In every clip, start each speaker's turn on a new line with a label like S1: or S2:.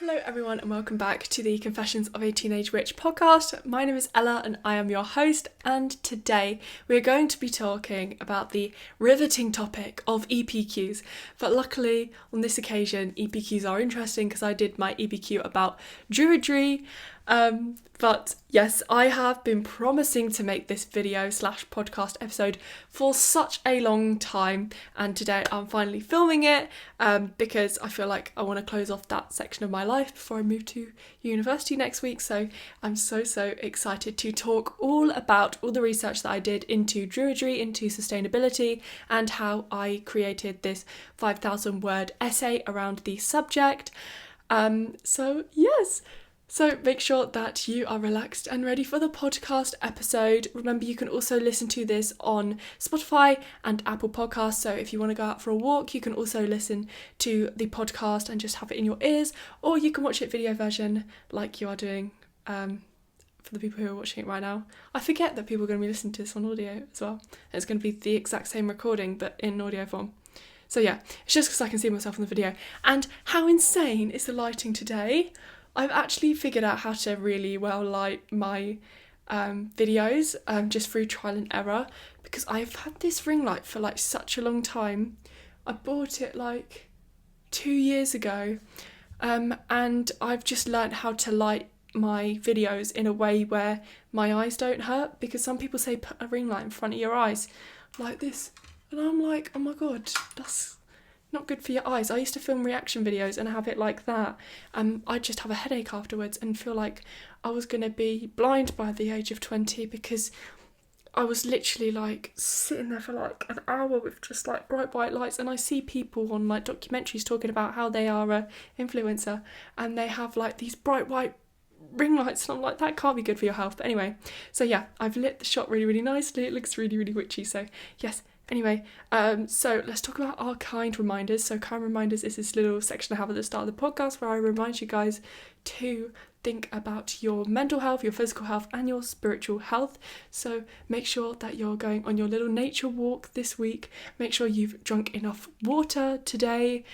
S1: Hello everyone and welcome back to the Confessions of a Teenage Witch podcast. My name is Ella and I am your host, and today we are going to be talking about the riveting topic of EPQs. But luckily on this occasion EPQs are interesting because I did my EPQ about Druidry. But yes, I have been promising to make this video / podcast episode for such a long time, and today I'm finally filming it because I feel like I want to close off that section of my life before I move to university next week. So I'm so excited to talk all about all the research that I did into Druidry, into sustainability, and how I created this 5,000 word essay around the subject. So make sure that you are relaxed and ready for the podcast episode. Remember, you can also listen to this on Spotify and Apple Podcasts. So if you want to go out for a walk, you can also listen to the podcast and just have it in your ears, or you can watch it video version like you are doing for the people who are watching it right now. I forget that people are going to be listening to this on audio as well. It's going to be the exact same recording, but in audio form. So yeah, it's just because I can see myself in the video. And how insane is the lighting today? I've actually figured out how to really well light my videos just through trial and error, because I've had this ring light for like such a long time. I bought it like 2 years ago and I've just learnt how to light my videos in a way where my eyes don't hurt, because some people say put a ring light in front of your eyes like this, and I'm like, oh my god, that's not good for your eyes. I used to film reaction videos and have it like that. I'd just have a headache afterwards and feel like I was going to be blind by the age of 20, because I was literally like sitting there for like an hour with just like bright white lights. And I see people on like documentaries talking about how they are an influencer and they have like these bright white ring lights, and I'm like, that can't be good for your health. But anyway, so yeah, I've lit the shot really nicely. It looks really witchy. So yes. Anyway, so let's talk about our kind reminders. So kind reminders is this little section I have at the start of the podcast where I remind you guys to think about your mental health, your physical health, and your spiritual health. So make sure that you're going on your little nature walk this week. Make sure you've drunk enough water today.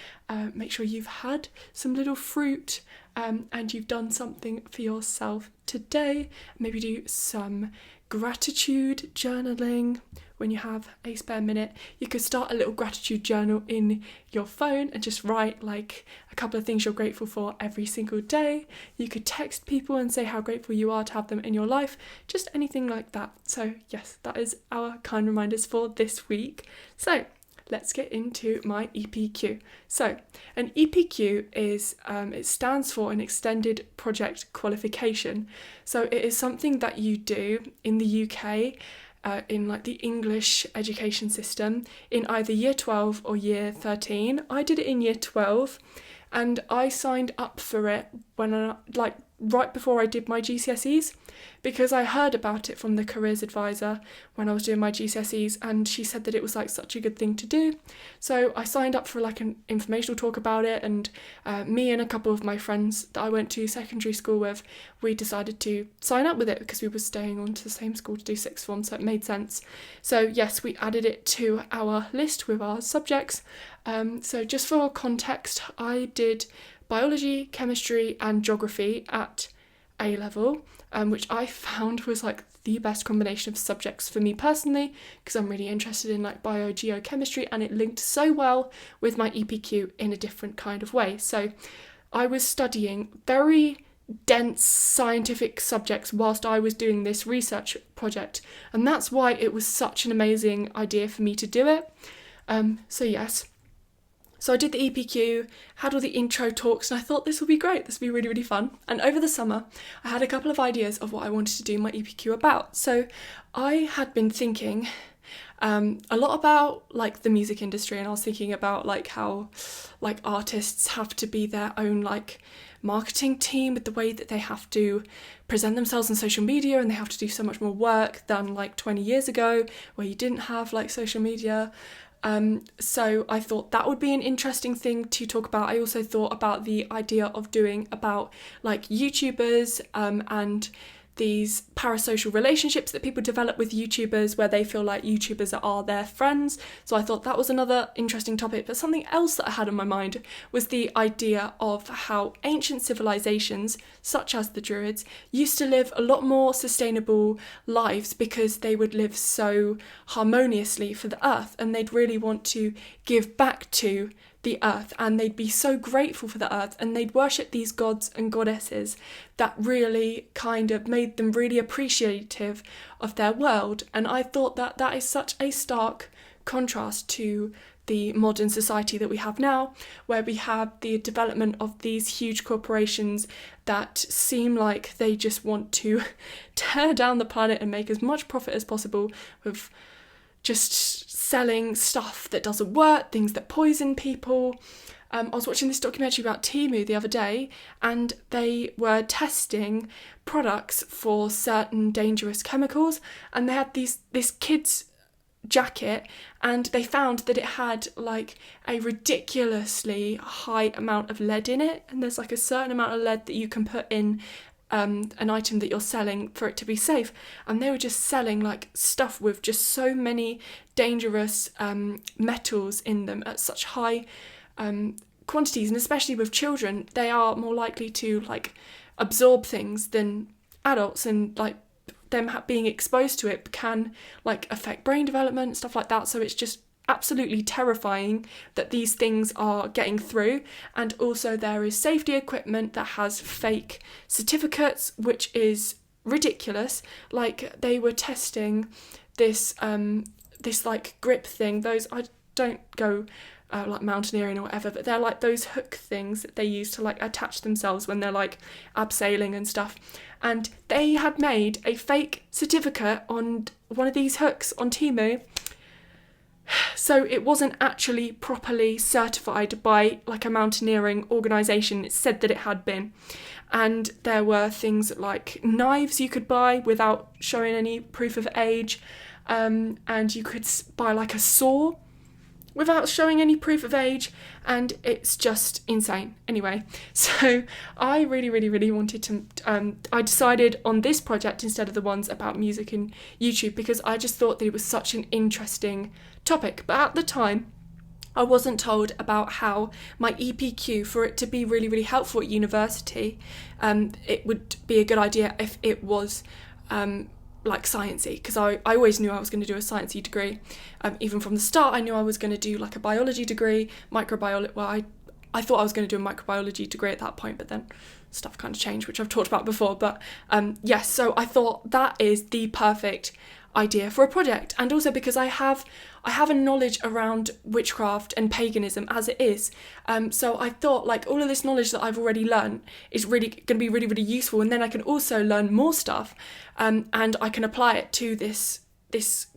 S1: Make sure you've had some little fruit and you've done something for yourself today. Maybe do some gratitude journaling when you have a spare minute. You could start a little gratitude journal in your phone and just write like a couple of things you're grateful for every single day. You could text people and say how grateful you are to have them in your life, just anything like that. So yes, that is our kind reminders for this week. So let's get into my EPQ. So an EPQ is, it stands for an extended project qualification. So it is something that you do in the UK in like the English education system in either year 12 or year 13. I did it in year 12 and I signed up for it when right before I did my GCSEs, because I heard about it from the careers advisor when I was doing my GCSEs, and she said that it was like such a good thing to do. So I signed up for like an informational talk about it, and me and a couple of my friends that I went to secondary school with, we decided to sign up with it because we were staying on to the same school to do sixth form, so it made sense. So yes, we added it to our list with our subjects. So just for context, I did biology, chemistry and geography at A level, which I found was like the best combination of subjects for me personally, because I'm really interested in like biogeochemistry, and it linked so well with my EPQ in a different kind of way. So I was studying very dense scientific subjects whilst I was doing this research project, and that's why it was such an amazing idea for me to do it. So I did the EPQ, had all the intro talks, and I thought this would be great, this would be really fun. And over the summer, I had a couple of ideas of what I wanted to do my EPQ about. So I had been thinking a lot about like the music industry, and I was thinking about like how like artists have to be their own like marketing team with the way that they have to present themselves on social media, and they have to do so much more work than like 20 years ago where you didn't have like social media. So I thought that would be an interesting thing to talk about. I also thought about the idea of doing about like YouTubers and these parasocial relationships that people develop with YouTubers, where they feel like YouTubers are their friends. So I thought that was another interesting topic. But something else that I had on my mind was the idea of how ancient civilizations, such as the Druids, used to live a lot more sustainable lives because they would live so harmoniously for the earth, and they'd really want to give back to the earth, and they'd be so grateful for the earth, and they'd worship these gods and goddesses that really kind of made them really appreciative of their world. And I thought that that is such a stark contrast to the modern society that we have now, where we have the development of these huge corporations that seem like they just want to tear down the planet and make as much profit as possible with just selling stuff that doesn't work, things that poison people. I was watching this documentary about Temu the other day, and they were testing products for certain dangerous chemicals, and they had this kid's jacket, and they found that it had like a ridiculously high amount of lead in it, and there's like a certain amount of lead that you can put in an item that you're selling for it to be safe. And they were just selling like stuff with just so many dangerous metals in them at such high quantities, and especially with children, they are more likely to like absorb things than adults, and like them being exposed to it can like affect brain development, stuff like that. So it's just absolutely terrifying that these things are getting through. And also there is safety equipment that has fake certificates, which is ridiculous. Like they were testing this this like grip thing, those, I don't go like mountaineering or whatever, but they're like those hook things that they use to like attach themselves when they're like abseiling and stuff. And they had made a fake certificate on one of these hooks on Temu, so it wasn't actually properly certified by like a mountaineering organisation. It said that it had been. And there were things like knives you could buy without showing any proof of age, and you could buy like a saw without showing any proof of age, and it's just insane. Anyway, so I really wanted to, I decided on this project instead of the ones about music and YouTube, because I just thought that it was such an interesting topic. But at the time, I wasn't told about how my EPQ, for it to be really helpful at university, it would be a good idea if it was like sciencey, because I always knew I was going to do a sciencey degree. Even from the start, I knew I was going to do like a biology degree, microbiology. Well, I thought I was going to do a microbiology degree at that point, but then stuff kind of changed, which I've talked about before. But yes, so I thought that is the perfect idea for a project. And also because I have a knowledge around witchcraft and paganism as it is, so I thought like all of this knowledge that I've already learned is really going to be really useful, and then I can also learn more stuff, and I can apply it to this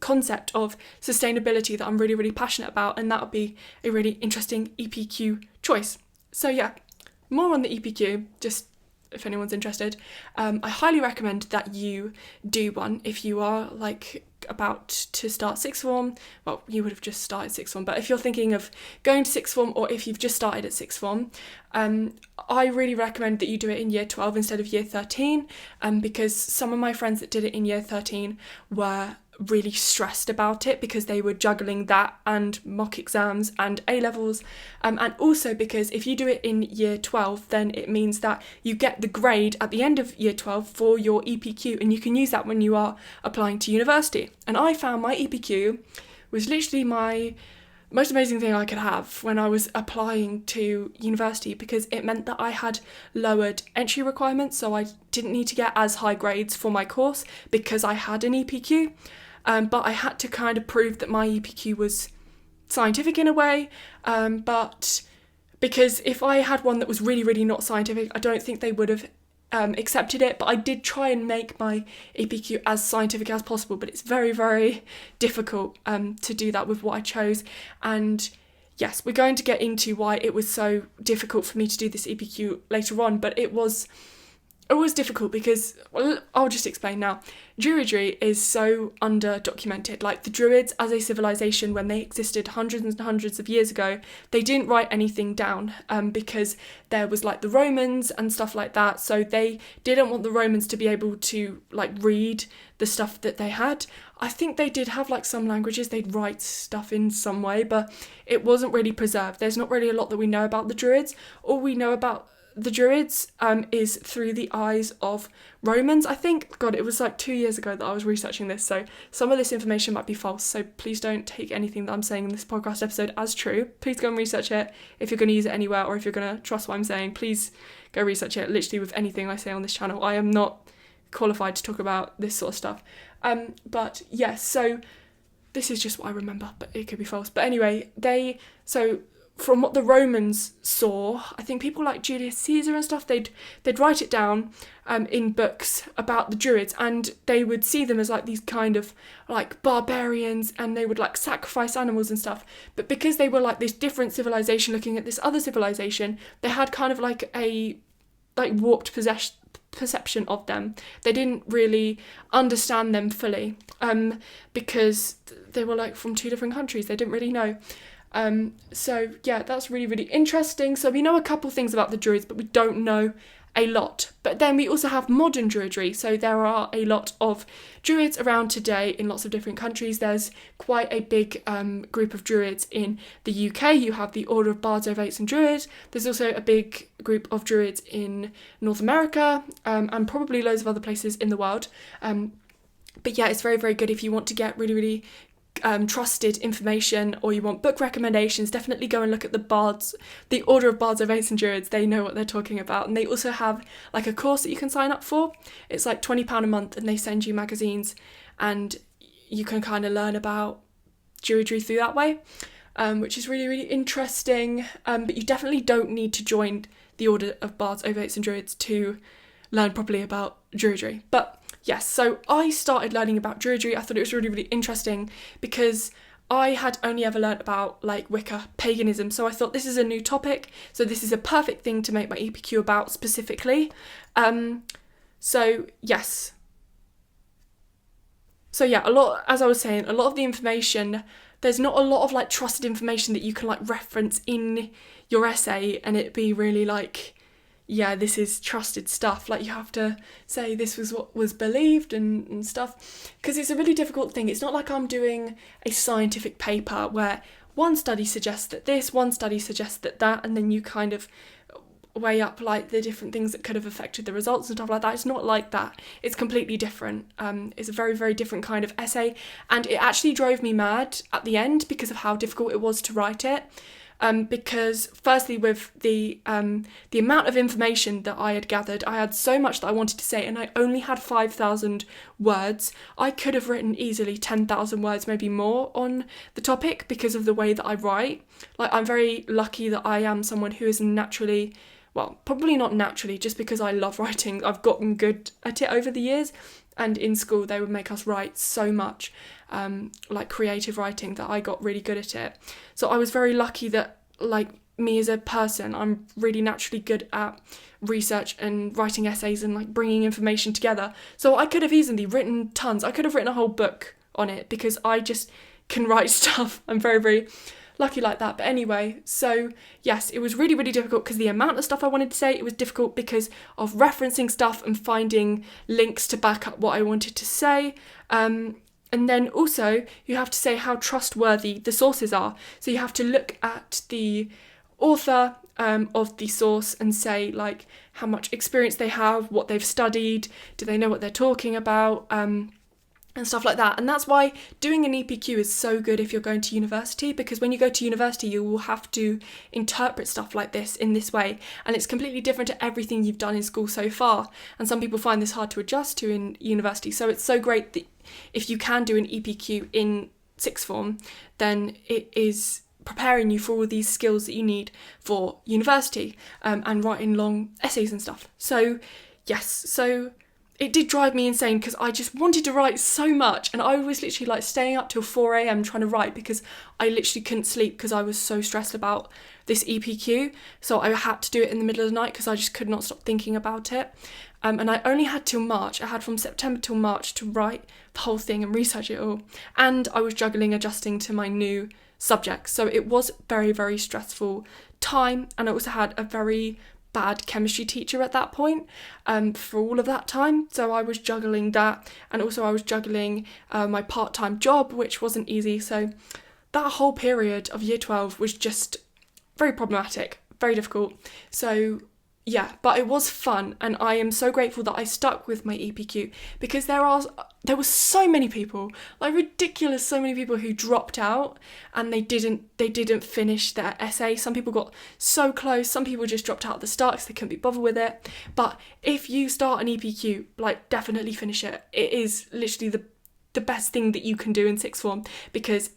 S1: concept of sustainability that I'm really passionate about, and that would be a really interesting EPQ choice. So yeah, more on the EPQ, just if anyone's interested. I highly recommend that you do one if you are like about to start sixth form. Well, you would have just started sixth form, but if you're thinking of going to sixth form, or if you've just started at sixth form, I really recommend that you do it in year 12 instead of year 13, because some of my friends that did it in year 13 were really stressed about it because they were juggling that and mock exams and A-levels, and also because if you do it in year 12, then it means that you get the grade at the end of year 12 for your EPQ, and you can use that when you are applying to university. And I found my EPQ was literally my most amazing thing I could have when I was applying to university, because it meant that I had lowered entry requirements, so I didn't need to get as high grades for my course because I had an EPQ. But I had to kind of prove that my EPQ was scientific in a way, but because if I had one that was really not scientific, I don't think they would have accepted it. But I did try and make my EPQ as scientific as possible, but it's very difficult to do that with what I chose. And yes, we're going to get into why it was so difficult for me to do this EPQ later on, but it was it was difficult because, well, I'll just explain now. Druidry is so under-documented. Like, the Druids as a civilization, when they existed hundreds and hundreds of years ago, they didn't write anything down because there was, like, the Romans and stuff like that. So they didn't want the Romans to be able to, like, read the stuff that they had. I think they did have, like, some languages. They'd write stuff in some way, but it wasn't really preserved. There's not really a lot that we know about the Druids. All we know about the Druids is through the eyes of Romans, I think. God, it was like 2 years ago that I was researching this, so some of this information might be false, so please don't take anything that I'm saying in this podcast episode as true. Please go and research it. If you're going to use it anywhere, or if you're going to trust what I'm saying, please go research it. Literally with anything I say on this channel, I am not qualified to talk about this sort of stuff. But yes, so this is just what I remember, but it could be false. But anyway, from what the Romans saw, I think people like Julius Caesar and stuff, they'd write it down in books about the Druids, and they would see them as like these kind of like barbarians, and they would like sacrifice animals and stuff. But because they were like this different civilization looking at this other civilization, they had kind of like a warped perception of them. They didn't really understand them fully because they were like from two different countries. They didn't really know. So yeah, that's really, really interesting. So we know a couple things about the Druids, but we don't know a lot. But then we also have modern Druidry. So there are a lot of Druids around today in lots of different countries. There's quite a big group of Druids in the UK. You have the Order of Bards, Ovates and Druids. There's also a big group of Druids in North America and probably loads of other places in the world. But yeah, it's very, very good if you want to get really, really trusted information, or you want book recommendations. Definitely go and look at the Order of Bards, Ovates and Druids. They know what they're talking about, and they also have like a course that you can sign up for. It's like £20 a month, and they send you magazines, and you can kind of learn about Druidry through that way, which is really, really interesting. But you definitely don't need to join the Order of Bards, Ovates and Druids to learn properly about Druidry. But yes, so I started learning about Druidry. I thought it was really, really interesting because I had only ever learnt about like Wicca, paganism. So I thought this is a new topic. So this is a perfect thing to make my EPQ about specifically. So yes. So yeah, as I was saying, a lot of the information, there's not a lot of like trusted information that you can like reference in your essay and it be really like, yeah, this is trusted stuff. Like, you have to say this was what was believed and stuff, because it's a really difficult thing. It's not like I'm doing a scientific paper where one study suggests that this, one study suggests that, and then you kind of weigh up like the different things that could have affected the results and stuff like that. It's not like that. It's completely different. It's a very, very different kind of essay, and it actually drove me mad at the end because of how difficult it was to write it. Because firstly, with the amount of information that I had gathered, I had so much that I wanted to say, and I only had 5,000 words. I could have written easily 10,000 words, maybe more, on the topic because of the way that I write. Like, I'm very lucky that I am someone who is naturally, well, probably not naturally, just because I love writing. I've gotten good at it over the years, and in school they would make us write so much, like creative writing, that I got really good at it. So I was very lucky that, like, me as a person, I'm really naturally good at research and writing essays and like bringing information together. So I could have easily written tons. I could have written a whole book on it because I just can write stuff. I'm very, very lucky like that. But anyway, so yes, it was really, really difficult because the amount of stuff I wanted to say. It was difficult because of referencing stuff and finding links to back up what I wanted to say. And then also you have to say how trustworthy the sources are. So you have to look at the author of the source and say like how much experience they have, what they've studied, do they know what they're talking about, and stuff like that. And that's why doing an EPQ is so good if you're going to university, because when you go to university you will have to interpret stuff like this in this way, and it's completely different to everything you've done in school so far, and some people find this hard to adjust to in university. So it's so great that if you can do an EPQ in sixth form, then it is preparing you for all these skills that you need for university, and writing long essays and stuff. So yes, so it did drive me insane because I just wanted to write so much, and I was literally like staying up till 4 a.m. trying to write because I literally couldn't sleep because I was so stressed about this EPQ. So I had to do it in the middle of the night because I just could not stop thinking about it. And I only had till March. I had from September till March to write the whole thing and research it all. And I was juggling adjusting to my new subjects. So it was very, very stressful time. And I also had a very bad chemistry teacher at that point for all of that time. So I was juggling that. And also I was juggling my part-time job, which wasn't easy. So that whole period of year 12 was just very problematic, very difficult. So yeah, but it was fun, and I am so grateful that I stuck with my EPQ because there were so many people, like ridiculous, so many people who dropped out and they didn't finish their essay. Some people got so close, some people just dropped out at the start because they couldn't be bothered with it. But if you start an EPQ, like definitely finish it. It is literally the best thing that you can do in sixth form because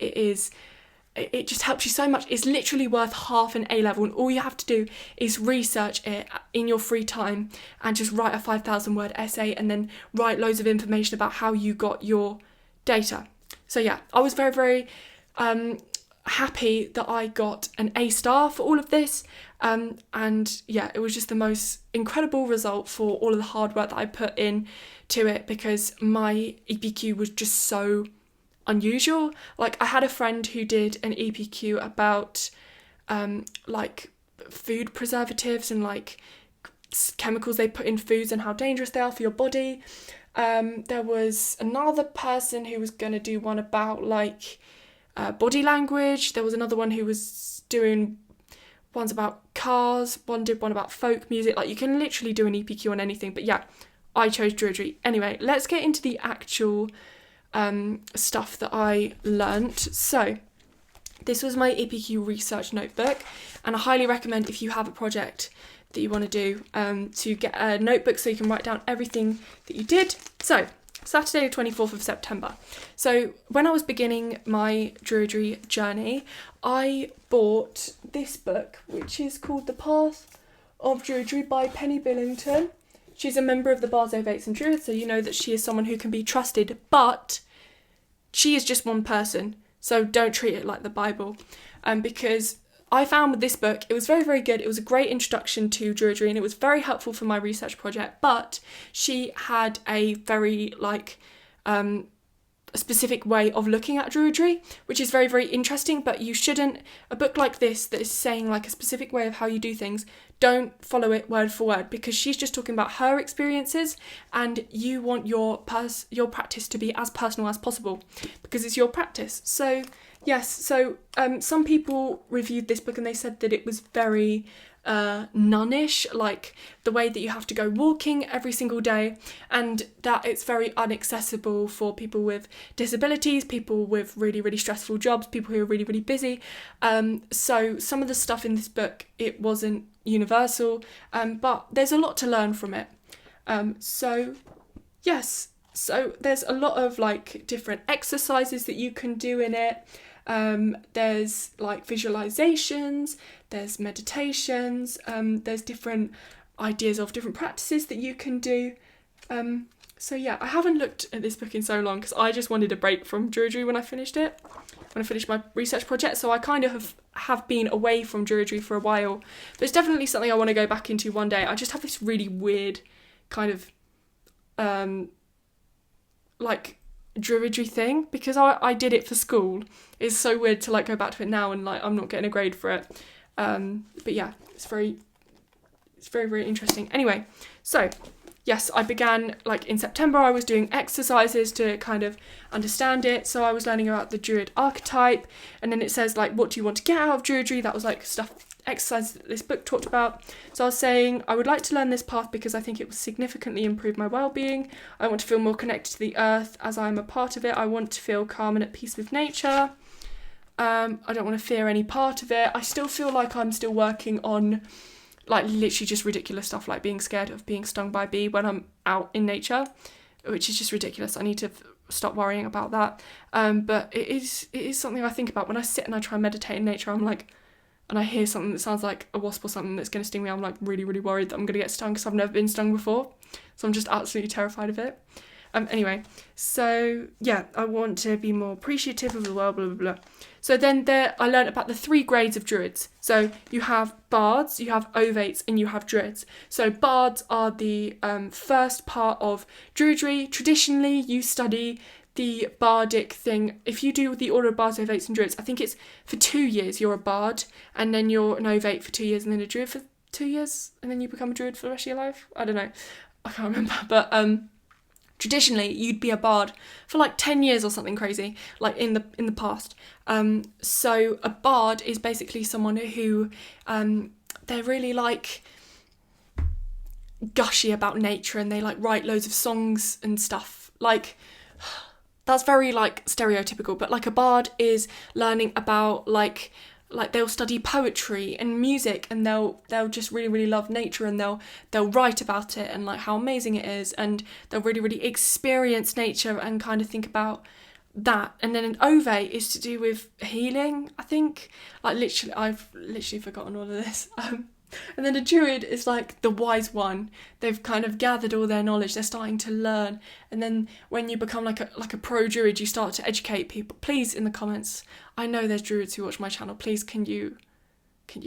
S1: it just helps you so much. It's literally worth half an A-level, and all you have to do is research it in your free time and just write a 5,000 word essay and then write loads of information about how you got your data. So yeah, I was very, very happy that I got an A star for all of this. And yeah, it was just the most incredible result for all of the hard work that I put in to it because my EPQ was just so unusual. Like I had a friend who did an EPQ about like food preservatives and like chemicals they put in foods and how dangerous they are for your body. There was another person who was going to do one about like body language. There was another one who was doing ones about cars. One did one about folk music. Like you can literally do an EPQ on anything. But yeah, I chose Druidry. Anyway, let's get into the actual stuff that I learnt. So this was my EPQ research notebook, and I highly recommend if you have a project that you want to do to get a notebook so you can write down everything that you did. So Saturday the 24th of September. So when I was beginning my Druidry journey, I bought this book, which is called The Path of Druidry by Penny Billington. She's a member of the Bars, Ovates and Druids, so you know that she is someone who can be trusted, but she is just one person, so don't treat it like the Bible. Because I found with this book, it was very, very good. It was a great introduction to Druidry, and it was very helpful for my research project, but she had a very, like, a specific way of looking at Druidry, which is very, very interesting, but you shouldn't, a book like this that is saying like a specific way of how you do things, don't follow it word for word, because she's just talking about her experiences and you want your practice to be as personal as possible because it's your practice. So yes, so some people reviewed this book and they said that it was very nunnish, like the way that you have to go walking every single day, and that it's very inaccessible for people with disabilities, people with really, really stressful jobs, people who are really, really busy. So some of the stuff in this book, it wasn't universal, but there's a lot to learn from it. So yes, so there's a lot of like different exercises that you can do in it. There's like visualizations, there's meditations, there's different ideas of different practices that you can do. So yeah, I haven't looked at this book in so long because I just wanted a break from Druidry when I finished my research project. So I kind of have been away from Druidry for a while, but it's definitely something I want to go back into one day. I just have this really weird kind of like Druidry thing because I did it for school. It's so weird to like go back to it now and like I'm not getting a grade for it. But yeah, it's very, very interesting. Anyway, so yes, I began like in September. I was doing exercises to kind of understand it. So I was learning about the Druid archetype, and then it says like, what do you want to get out of Druidry? That was like exercise that this book talked about. So I was saying I would like to learn this path because I think it will significantly improve my well-being. I want to feel more connected to the earth as I'm a part of it. I want to feel calm and at peace with nature. I don't want to fear any part of it. I still feel like I'm still working on like literally just ridiculous stuff like being scared of being stung by a bee when I'm out in nature, which is just ridiculous. I need to stop worrying about that. But it is something I think about when I sit and I try and meditate in nature. I'm like, and I hear something that sounds like a wasp or something that's going to sting me, I'm like really, really worried that I'm going to get stung because I've never been stung before. So I'm just absolutely terrified of it. Anyway, so yeah, I want to be more appreciative of the world, blah, blah, blah. So then I learned about the 3 grades of druids. So you have bards, you have ovates, and you have druids. So bards are the first part of druidry. Traditionally, you study the bardic thing. If you do the order of bards, ovates, and druids, I think it's for 2 years you're a bard, and then you're an ovate for 2 years, and then a druid for 2 years, and then you become a druid for the rest of your life. I don't know. I can't remember, but traditionally, you'd be a bard for like 10 years or something crazy, like in the past. So a bard is basically someone who they're really like gushy about nature, and they like write loads of songs and stuff. Like, that's very like stereotypical, but like a bard is learning about like they'll study poetry and music, and they'll just really, really love nature, and they'll write about it and like how amazing it is, and they'll really, really experience nature and kind of think about that. And then an ovate is to do with healing, I think. Like I've literally forgotten all of this. And then a druid is like the wise one. They've kind of gathered all their knowledge. They're starting to learn. And then when you become like a pro druid, you start to educate people. Please, in the comments, I know there's druids who watch my channel. Please, can you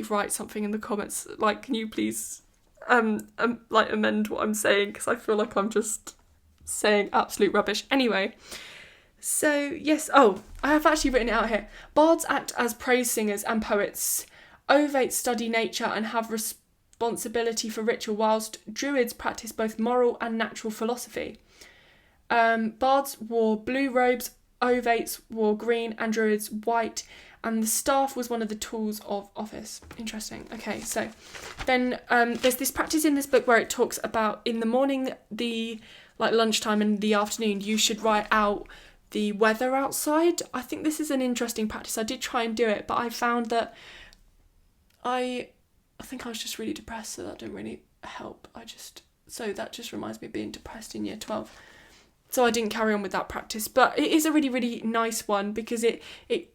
S1: write something in the comments? Like, can you please like amend what I'm saying? Because I feel like I'm just saying absolute rubbish. Anyway, so yes. Oh, I have actually written it out here. Bards act as praise singers and poets. Ovates study nature and have responsibility for ritual, whilst druids practice both moral and natural philosophy. Bards wore blue robes, ovates wore green, and druids white, and the staff was one of the tools of office. Interesting. Okay, so then there's this practice in this book where it talks about in the morning, the like lunchtime, and the afternoon, you should write out the weather outside. I think this is an interesting practice. I did try and do it, but I found that I think I was just really depressed, so that didn't really help. So that just reminds me of being depressed in year 12. So I didn't carry on with that practice, but it is a really, really nice one because it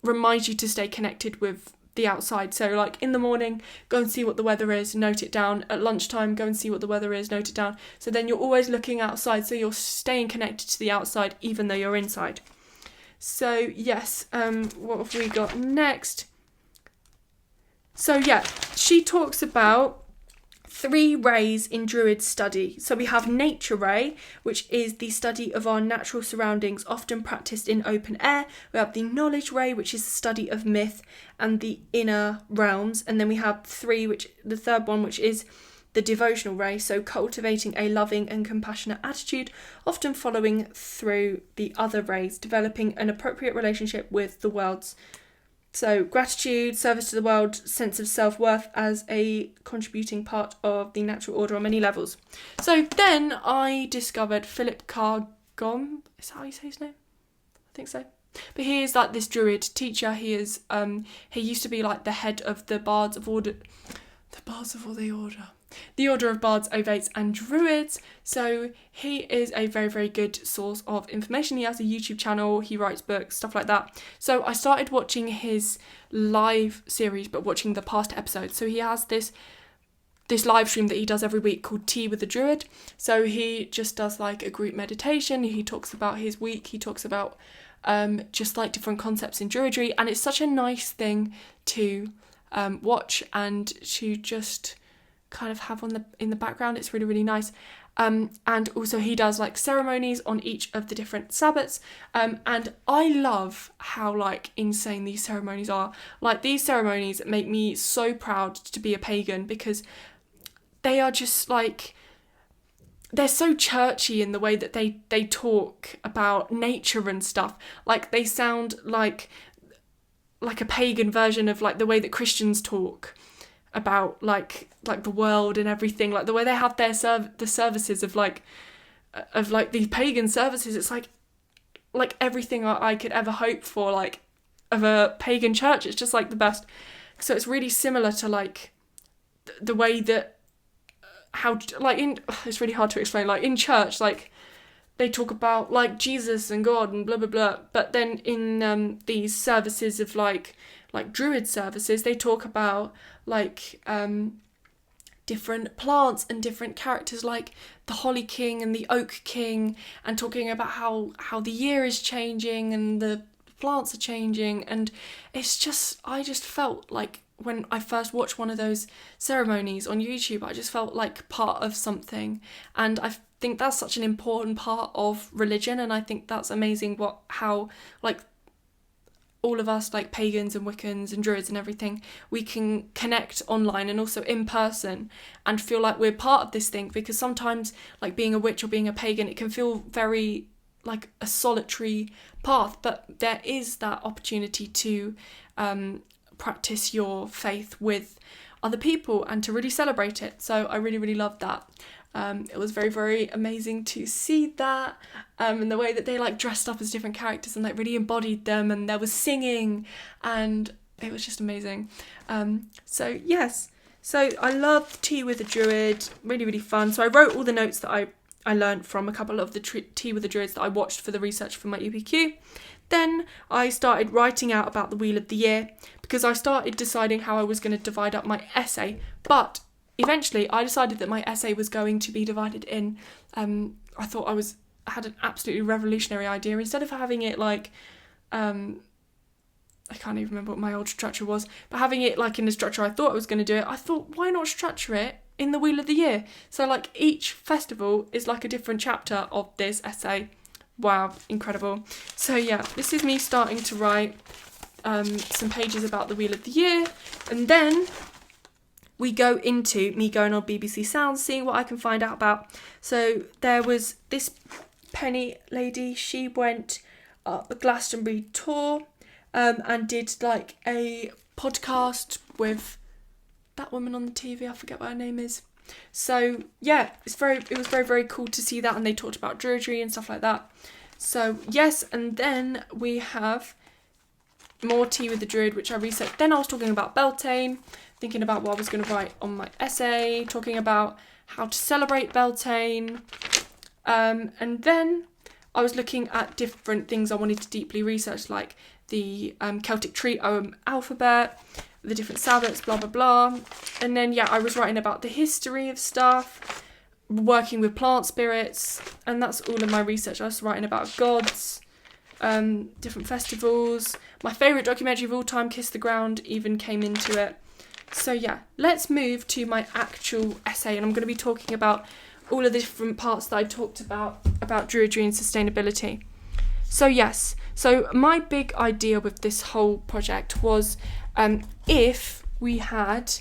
S1: reminds you to stay connected with the outside. So like in the morning, go and see what the weather is, note it down. At lunchtime, go and see what the weather is, note it down. So then you're always looking outside, so you're staying connected to the outside even though you're inside. So yes, what have we got next? So yeah, she talks about 3 rays in Druid study. So we have Nature Ray, which is the study of our natural surroundings, often practiced in open air. We have the Knowledge Ray, which is the study of myth and the inner realms. And then we have the third one, which is the Devotional Ray, so cultivating a loving and compassionate attitude, often following through the other rays, developing an appropriate relationship with the world's. So gratitude, service to the world, sense of self-worth as a contributing part of the natural order on many levels. So then I discovered Philip Cargom. Is that how you say his name? I think so. But he is like this druid teacher. He is he used to be like the head of the Bards of Order. The Bards of the Order. The Order of Bards, Ovates and Druids. So he is a very, very good source of information. He has a YouTube channel, he writes books, stuff like that. So I started watching his live series, but watching the past episodes. So he has this live stream that he does every week called Tea with the Druid. So he just does like a group meditation. He talks about his week. He talks about just like different concepts in druidry. And it's such a nice thing to watch and to just kind of have in the background. It's really, really nice. And also he does like ceremonies on each of the different Sabbats. And I love how like insane these ceremonies are. Like these ceremonies make me so proud to be a pagan because they are just like, they're so churchy in the way that they talk about nature and stuff. Like they sound like a pagan version of like the way that Christians talk about like the world and everything, like the way they have their the services of these pagan services. It's like everything I could ever hope for, like of a pagan church. It's just like the best. So it's really similar to like the way that it's really hard to explain. Like in church, like they talk about like Jesus and God and blah blah blah, but then in these services of like like druid services, they talk about like different plants and different characters, like the Holly King and the Oak King, and talking about how the year is changing and the plants are changing. And it's just, I just felt like when I first watched one of those ceremonies on YouTube, I just felt like part of something. And I think that's such an important part of religion, and I think that's amazing how like all of us, like pagans and Wiccans and Druids and everything, we can connect online and also in person and feel like we're part of this thing. Because sometimes, like being a witch or being a pagan, it can feel very like a solitary path, but there is that opportunity to practice your faith with other people and to really celebrate it. So I really, really loved that. It was very, very amazing to see that, and the way that they like dressed up as different characters and like really embodied them, and there was singing, and it was just amazing. So yes, so I loved Tea with a Druid, really, really fun. So I wrote all the notes that I learned from a couple of the Tea with the Druids that I watched for the research for my EPQ. Then I started writing out about the Wheel of the Year, because I started deciding how I was going to divide up my essay, but eventually I decided that my essay was going to be divided in, I thought I had an absolutely revolutionary idea. Instead of having it like, I can't even remember what my old structure was, but having it like in the structure I thought I was going to do it, I thought, why not structure it in the Wheel of the Year? So like each festival is like a different chapter of this essay. Wow, incredible. So yeah, this is me starting to write some pages about the Wheel of the Year, and then we go into me going on BBC Sounds, seeing what I can find out about. So there was this Penny lady, she went up a Glastonbury tour and did like a podcast with that woman on the TV, I forget what her name is. So yeah, it was very, very cool to see that, and they talked about Druidry and stuff like that. So yes, and then we have more Tea with the Druid, which I researched. Then I was talking about Beltane, thinking about what I was going to write on my essay, talking about how to celebrate Beltane. And then I was looking at different things I wanted to deeply research, like the Celtic tree alphabet, the different sabbats, blah, blah, blah. And then, yeah, I was writing about the history of stuff, working with plant spirits, and that's all of my research. I was writing about gods, different festivals. My favourite documentary of all time, Kiss the Ground, even came into it. So yeah, let's move to my actual essay, and I'm going to be talking about all of the different parts that I talked about Druidry and sustainability. So yes, so my big idea with this whole project was if we had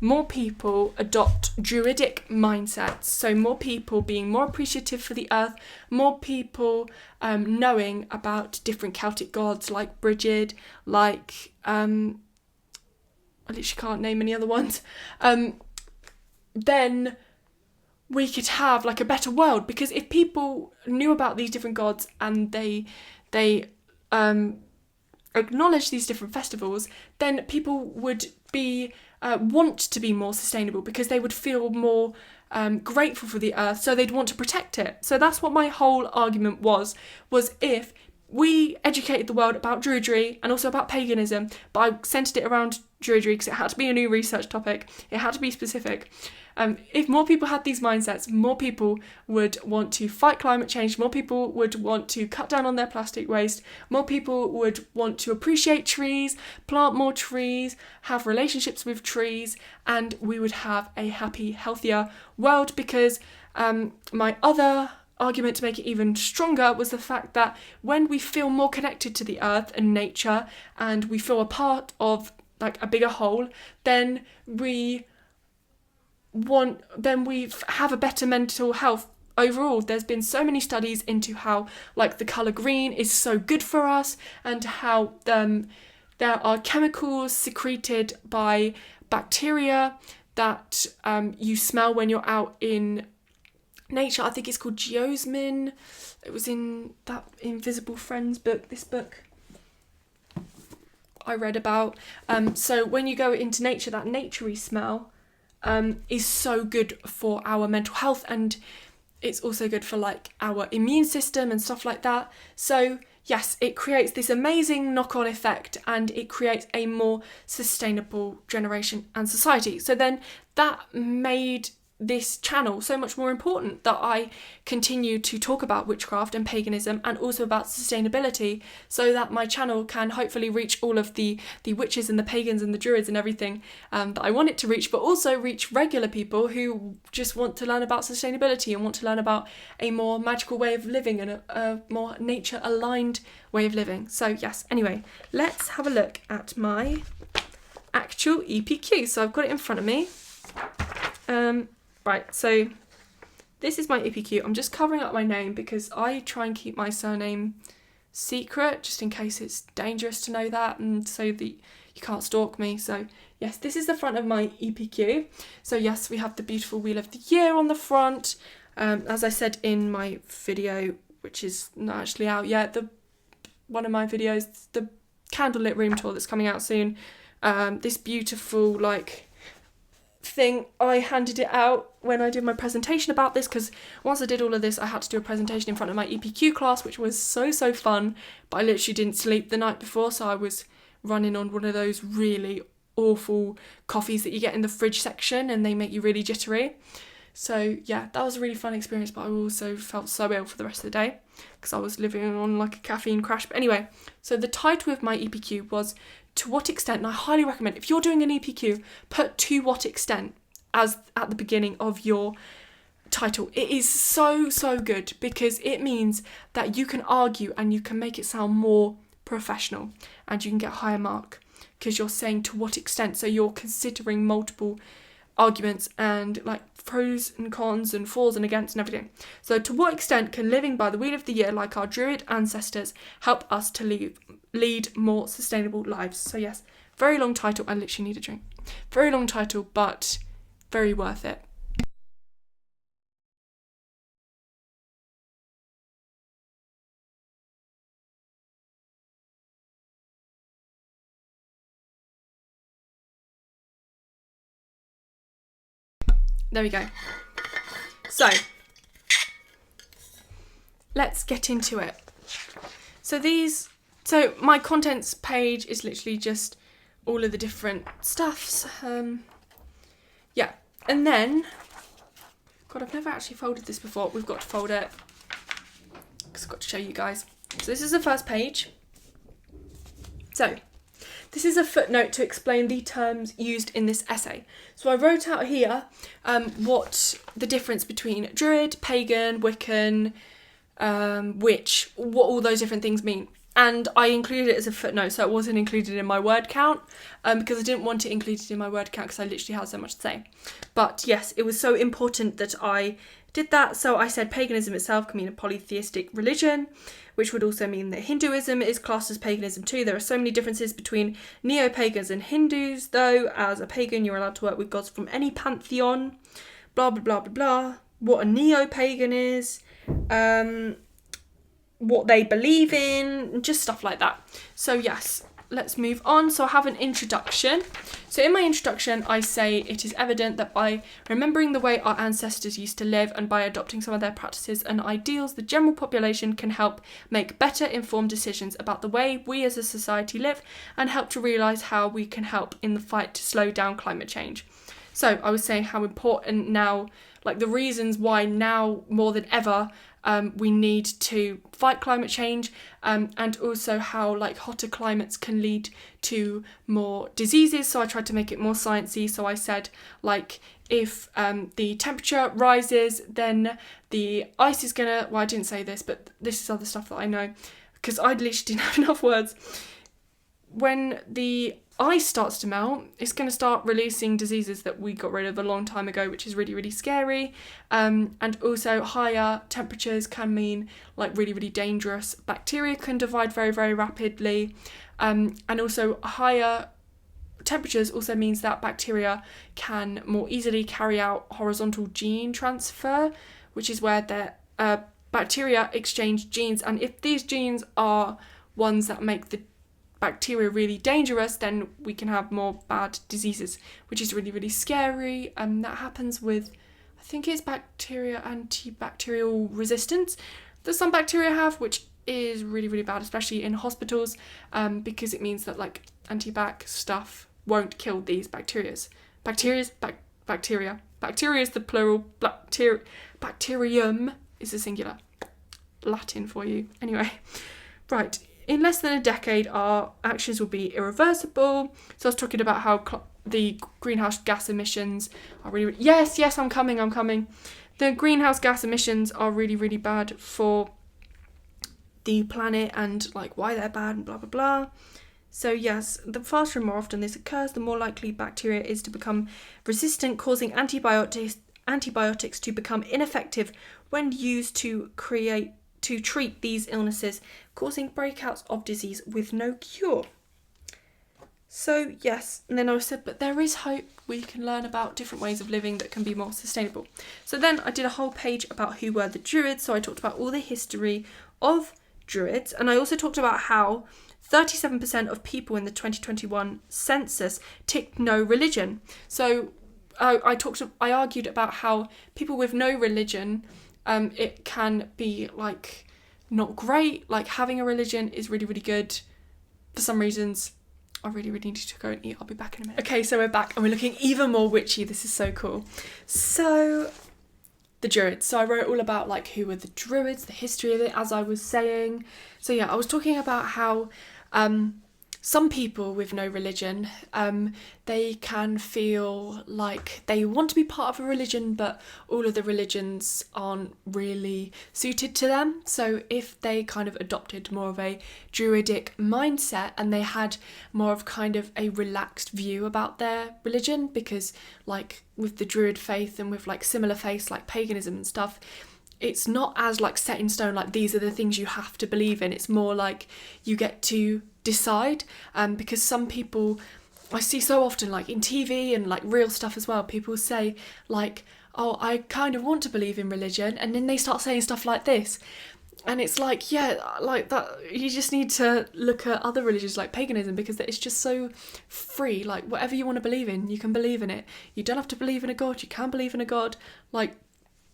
S1: more people adopt druidic mindsets, so more people being more appreciative for the earth, more people knowing about different Celtic gods like Brigid, like I literally can't name any other ones, then we could have like a better world. Because if people knew about these different gods and they acknowledge these different festivals, then people would be want to be more sustainable, because they would feel more grateful for the earth, so they'd want to protect it. So that's what my whole argument was if we educated the world about Druidry and also about paganism, but I centred it around Druidry because it had to be a new research topic, it had to be specific. If more people had these mindsets, more people would want to fight climate change, more people would want to cut down on their plastic waste, more people would want to appreciate trees, plant more trees, have relationships with trees, and we would have a happy, healthier world. Because my other argument to make it even stronger was the fact that when we feel more connected to the earth and nature, and we feel a part of like a bigger whole, then we have a better mental health overall. There's been so many studies into how like the colour green is so good for us, and how there are chemicals secreted by bacteria that you smell when you're out in nature. I think it's called geosmin. It was in that Invisible Friends book, this book I read about. So when you go into nature, that naturey smell is so good for our mental health, and it's also good for like our immune system and stuff like that. So yes, it creates this amazing knock-on effect, and it creates a more sustainable generation and society. So then that made this channel so much more important, that I continue to talk about witchcraft and paganism and also about sustainability, so that my channel can hopefully reach all of the witches and the pagans and the druids and everything that I want it to reach, but also reach regular people who just want to learn about sustainability and want to learn about a more magical way of living and a more nature aligned way of living. So yes, anyway, let's have a look at my actual EPQ. So I've got it in front of me. Right, so this is my EPQ. I'm just covering up my name because I try and keep my surname secret, just in case it's dangerous to know that, and so that you can't stalk me. So yes, this is the front of my EPQ. So yes, we have the beautiful Wheel of the Year on the front. As I said in my video, which is not actually out yet, one of my videos, the candlelit room tour that's coming out soon, this beautiful thing, I handed it out when I did my presentation about this, because once I did all of this I had to do a presentation in front of my EPQ class, which was so fun, but I literally didn't sleep the night before, so I was running on one of those really awful coffees that you get in the fridge section and they make you really jittery. So yeah, that was a really fun experience, but I also felt so ill for the rest of the day because I was living on a caffeine crash. But anyway, so the title of my EPQ was "To What Extent," and I highly recommend, if you're doing an EPQ, put "to what extent" as at the beginning of your title. It is so good, because it means that you can argue and you can make it sound more professional and you can get a higher mark because you're saying to what extent. So you're considering multiple arguments and pros and cons and fors and against and everything. So to what extent can living by the Wheel of the Year, like our druid ancestors, help us to lead more sustainable lives? So yes, very long title. I literally need a drink. Very long title, but very worth it. There we go. So let's get into it. So my contents page is literally just all of the different stuffs. Yeah, and then, God, I've never actually folded this before. We've got to fold it because I've got to show you guys. So this is the first page. So this is a footnote to explain the terms used in this essay. So I wrote out here what the difference between druid, pagan, Wiccan, witch, what all those different things mean. And I included it as a footnote, so it wasn't included in my word count, because I didn't want it included in my word count because I literally had so much to say. But yes, it was so important that I did that. So I said paganism itself can mean a polytheistic religion, which would also mean that Hinduism is classed as paganism too. There are so many differences between neo-pagans and Hindus, though. As a pagan, you're allowed to work with gods from any pantheon, blah, blah, blah, blah, blah. What a neo-pagan is, what they believe in, just stuff like that. So yes, let's move on. So I have an introduction. So in my introduction, I say it is evident that by remembering the way our ancestors used to live and by adopting some of their practices and ideals, the general population can help make better informed decisions about the way we as a society live and help to realise how we can help in the fight to slow down climate change. So I was saying how important now, the reasons why now more than ever, we need to fight climate change, and also how hotter climates can lead to more diseases. So I tried to make it more sciencey. So I said if the temperature rises, then the ice is gonna, well, I didn't say this, but this is other stuff that I know because I literally didn't have enough words. When the ice starts to melt, it's going to start releasing diseases that we got rid of a long time ago, which is really, really scary. And also higher temperatures can mean really dangerous bacteria can divide very, very rapidly. And also higher temperatures also means that bacteria can more easily carry out horizontal gene transfer, which is where the bacteria exchange genes. And if these genes are ones that make the bacteria really dangerous, then we can have more bad diseases, which is really, really scary. That happens with, I think it's bacteria antibacterial resistance that some bacteria have, which is really, really bad, especially in hospitals, because it means that like anti-bac stuff won't kill these bacteria. Bacteria is the plural. Bacterium is the singular. Latin for you. Anyway, right. In less than a decade, our actions will be irreversible. So I was talking about how the greenhouse gas emissions are really... Yes, I'm coming. The greenhouse gas emissions are really, really bad for the planet and like why they're bad and blah, blah, blah. So yes, the faster and more often this occurs, the more likely bacteria is to become resistant, causing antibiotics to become ineffective when used to treat these illnesses, causing breakouts of disease with no cure. So yes, and then I said, but there is hope. We can learn about different ways of living that can be more sustainable. So then I did a whole page about who were the Druids. So I talked about all the history of Druids, and I also talked about how 37% of people in the 2021 census ticked no religion. So I argued about how people with no religion, it can be like not great. Like having a religion is really, really good. For some reasons, I really, really need to go and eat. I'll be back in a minute. Okay, so we're back and we're looking even more witchy. This is so cool. So the Druids. So I wrote all about like who were the Druids, the history of it, as I was saying. So yeah, I was talking about how some people with no religion, they can feel like they want to be part of a religion, but all of the religions aren't really suited to them. So if they kind of adopted more of a druidic mindset and they had more of kind of a relaxed view about their religion, because like with the Druid faith and with like similar faiths like paganism and stuff, it's not as like set in stone, like these are the things you have to believe in. It's more like you get to decide, because some people I see so often like in TV and like real stuff as well, people say like, oh, I kind of want to believe in religion, and then they start saying stuff like this, and it's like, yeah, like that, you just need to look at other religions like paganism, because it's just so free. Like whatever you want to believe in, you can believe in it. You don't have to believe in a god, you can believe in a god. Like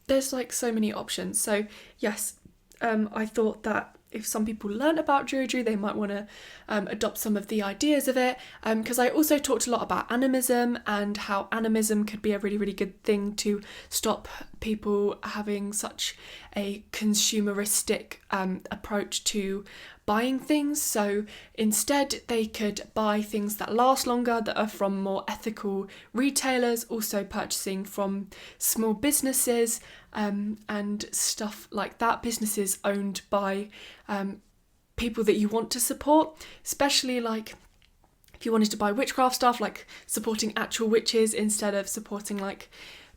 S1: there's like so many options. So yes, I thought that if some people learn about Druidry, they might want to adopt some of the ideas of it, because I also talked a lot about animism and how animism could be a really, really good thing to stop people having such a consumeristic approach to buying things. So instead they could buy things that last longer, that are from more ethical retailers, also purchasing from small businesses and stuff like that, businesses owned by people that you want to support, especially like if you wanted to buy witchcraft stuff, like supporting actual witches instead of supporting like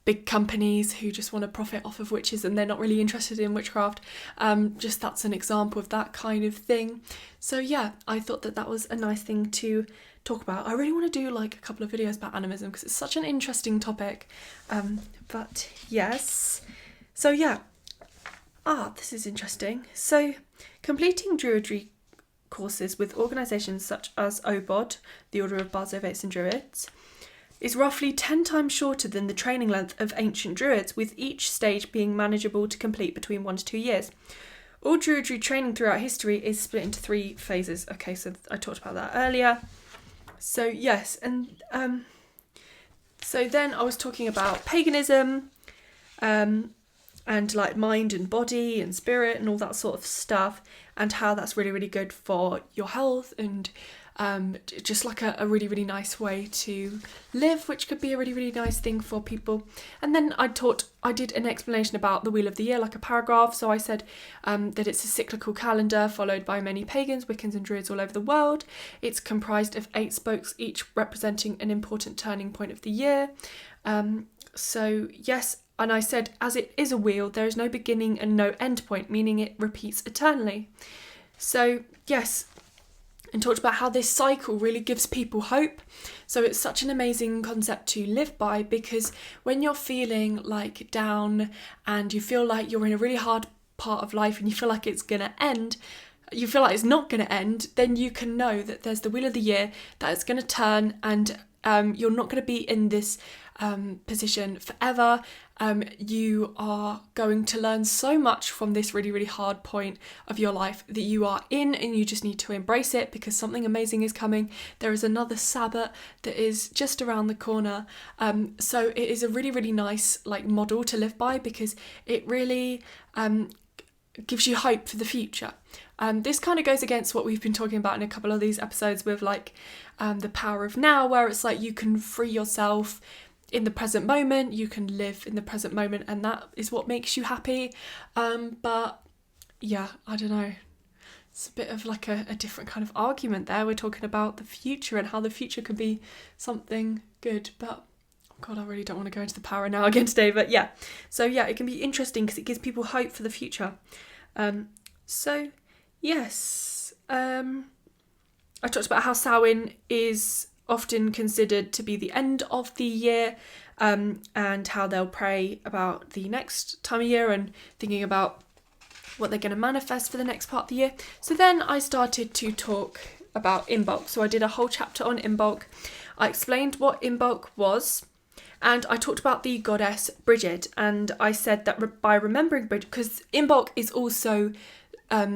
S1: big companies who just want to profit off of witches and they're not really interested in witchcraft. Just that's an example of that kind of thing. So yeah, I thought that that was a nice thing to talk about. I really want to do like a couple of videos about animism because it's such an interesting topic. But yes, so yeah. This is interesting. So completing Druidry courses with organisations such as OBOD, the Order of Bards, Ovates and Druids, is roughly 10 times shorter than the training length of ancient Druids, with each stage being manageable to complete between 1 to 2 years. All Druidry training throughout history is split into 3 phases. Okay, so I talked about that earlier. So yes, and so then I was talking about paganism, and like mind and body and spirit and all that sort of stuff, and how that's really, really good for your health and just like a really, really nice way to live, which could be a really, really nice thing for people. And then I did an explanation about the Wheel of the Year, like a paragraph. So I said that it's a cyclical calendar followed by many pagans, Wiccans and Druids all over the world. It's comprised of 8 spokes, each representing an important turning point of the year. So yes, and I said, as it is a wheel, there is no beginning and no end point, meaning it repeats eternally. So yes, and talked about how this cycle really gives people hope. So it's such an amazing concept to live by, because when you're feeling like down and you feel like you're in a really hard part of life and you feel like it's going to end, you feel like it's not going to end, then you can know that there's the Wheel of the Year, that it's going to turn, and You're not going to be in this position forever. You are going to learn so much from this really, really hard point of your life that you are in, and you just need to embrace it because something amazing is coming. There is another Sabbath that is just around the corner. So it is a really, really nice like model to live by because it really gives you hope for the future. This kind of goes against what we've been talking about in a couple of these episodes with like the power of now, where it's like you can free yourself in the present moment, you can live in the present moment, and that is what makes you happy. But yeah, I don't know. It's a bit of like a different kind of argument there. We're talking about the future and how the future could be something good, but God, I really don't want to go into the power now again today, but yeah. So yeah, it can be interesting because it gives people hope for the future. So yes, I talked about how Samhain is often considered to be the end of the year, and how they'll pray about the next time of year and thinking about what they're going to manifest for the next part of the year. So then I started to talk about Imbolc. So I did a whole chapter on Imbolc. I explained what Imbolc was, and I talked about the goddess Brigid, and I said that by remembering Brigid, because Imbolc is also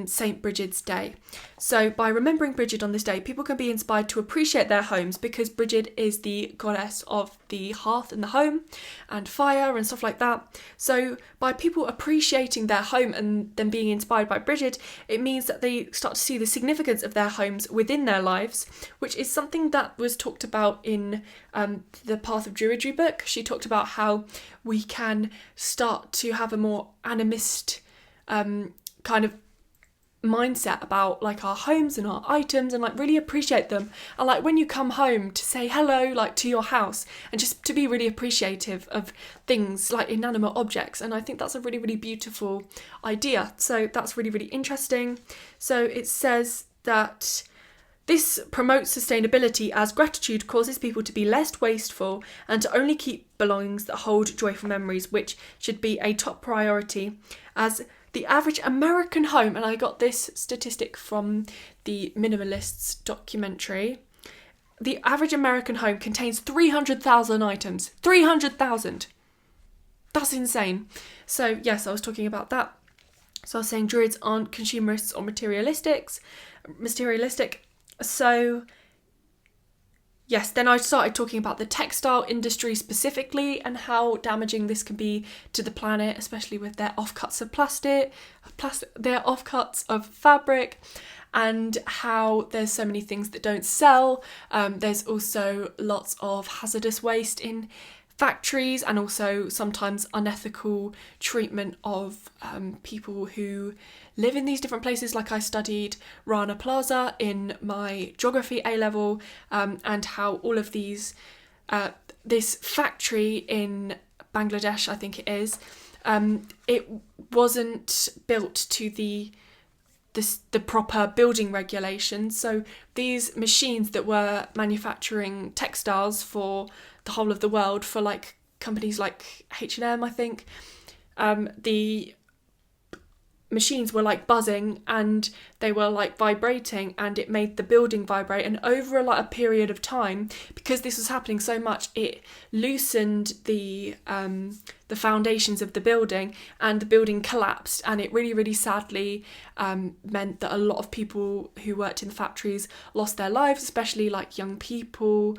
S1: Saint Brigid's Day. So by remembering Brigid on this day, people can be inspired to appreciate their homes, because Brigid is the goddess of the hearth and the home and fire and stuff like that. So by people appreciating their home and then being inspired by Brigid, it means that they start to see the significance of their homes within their lives, which is something that was talked about in the Path of Druidry book. She talked about how we can start to have a more animist kind of mindset about like our homes and our items, and like really appreciate them, and like when you come home to say hello like to your house, and just to be really appreciative of things like inanimate objects. And I think that's a really, really beautiful idea. So that's really, really interesting. So it says that this promotes sustainability, as gratitude causes people to be less wasteful and to only keep belongings that hold joyful memories, which should be a top priority. As the average American home, and I got this statistic from the Minimalists documentary, the average American home contains 300,000 items. 300,000! That's insane. So yes, I was talking about that. So I was saying druids aren't consumerists or materialistic. So yes, then I started talking about the textile industry specifically and how damaging this can be to the planet, especially with their offcuts of plastic, their offcuts of fabric, and how there's so many things that don't sell. There's also lots of hazardous waste in factories, and also sometimes unethical treatment of people who live in these different places. Like I studied Rana Plaza in my geography A-level, and how all of these, this factory in Bangladesh, I think it is, it wasn't built to the proper building regulations. So these machines that were manufacturing textiles for the whole of the world, for like companies like H&M, I think, the machines were like buzzing and they were like vibrating, and it made the building vibrate. And over like a period of time, because this was happening so much, it loosened the foundations of the building, and the building collapsed. And it really, really sadly meant that a lot of people who worked in the factories lost their lives, especially like young people,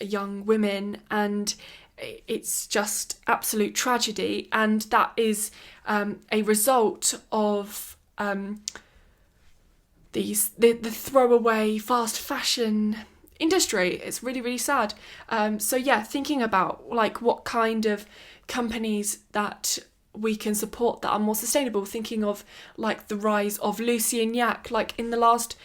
S1: young women, and it's just absolute tragedy. And that is a result of the throwaway fast fashion industry. It's really, really sad. So yeah, thinking about like what kind of companies that we can support that are more sustainable, thinking of like the rise of Lucy and Yak. Like in the last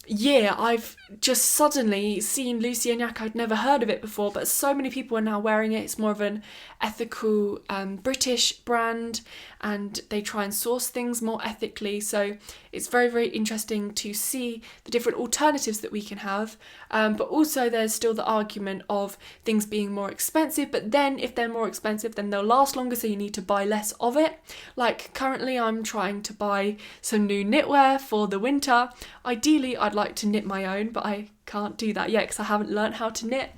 S1: year, I've just suddenly seen Lucy and Yak. I'd never heard of it before, but so many people are now wearing it. It's more of an ethical British brand, and they try and source things more ethically. So it's very, very interesting to see the different alternatives that we can have. But also there's still the argument of things being more expensive, but then if they're more expensive, then they'll last longer, so you need to buy less of it. Like currently I'm trying to buy some new knitwear for the winter. Ideally I'd like to knit my own, but I can't do that yet because I haven't learned how to knit,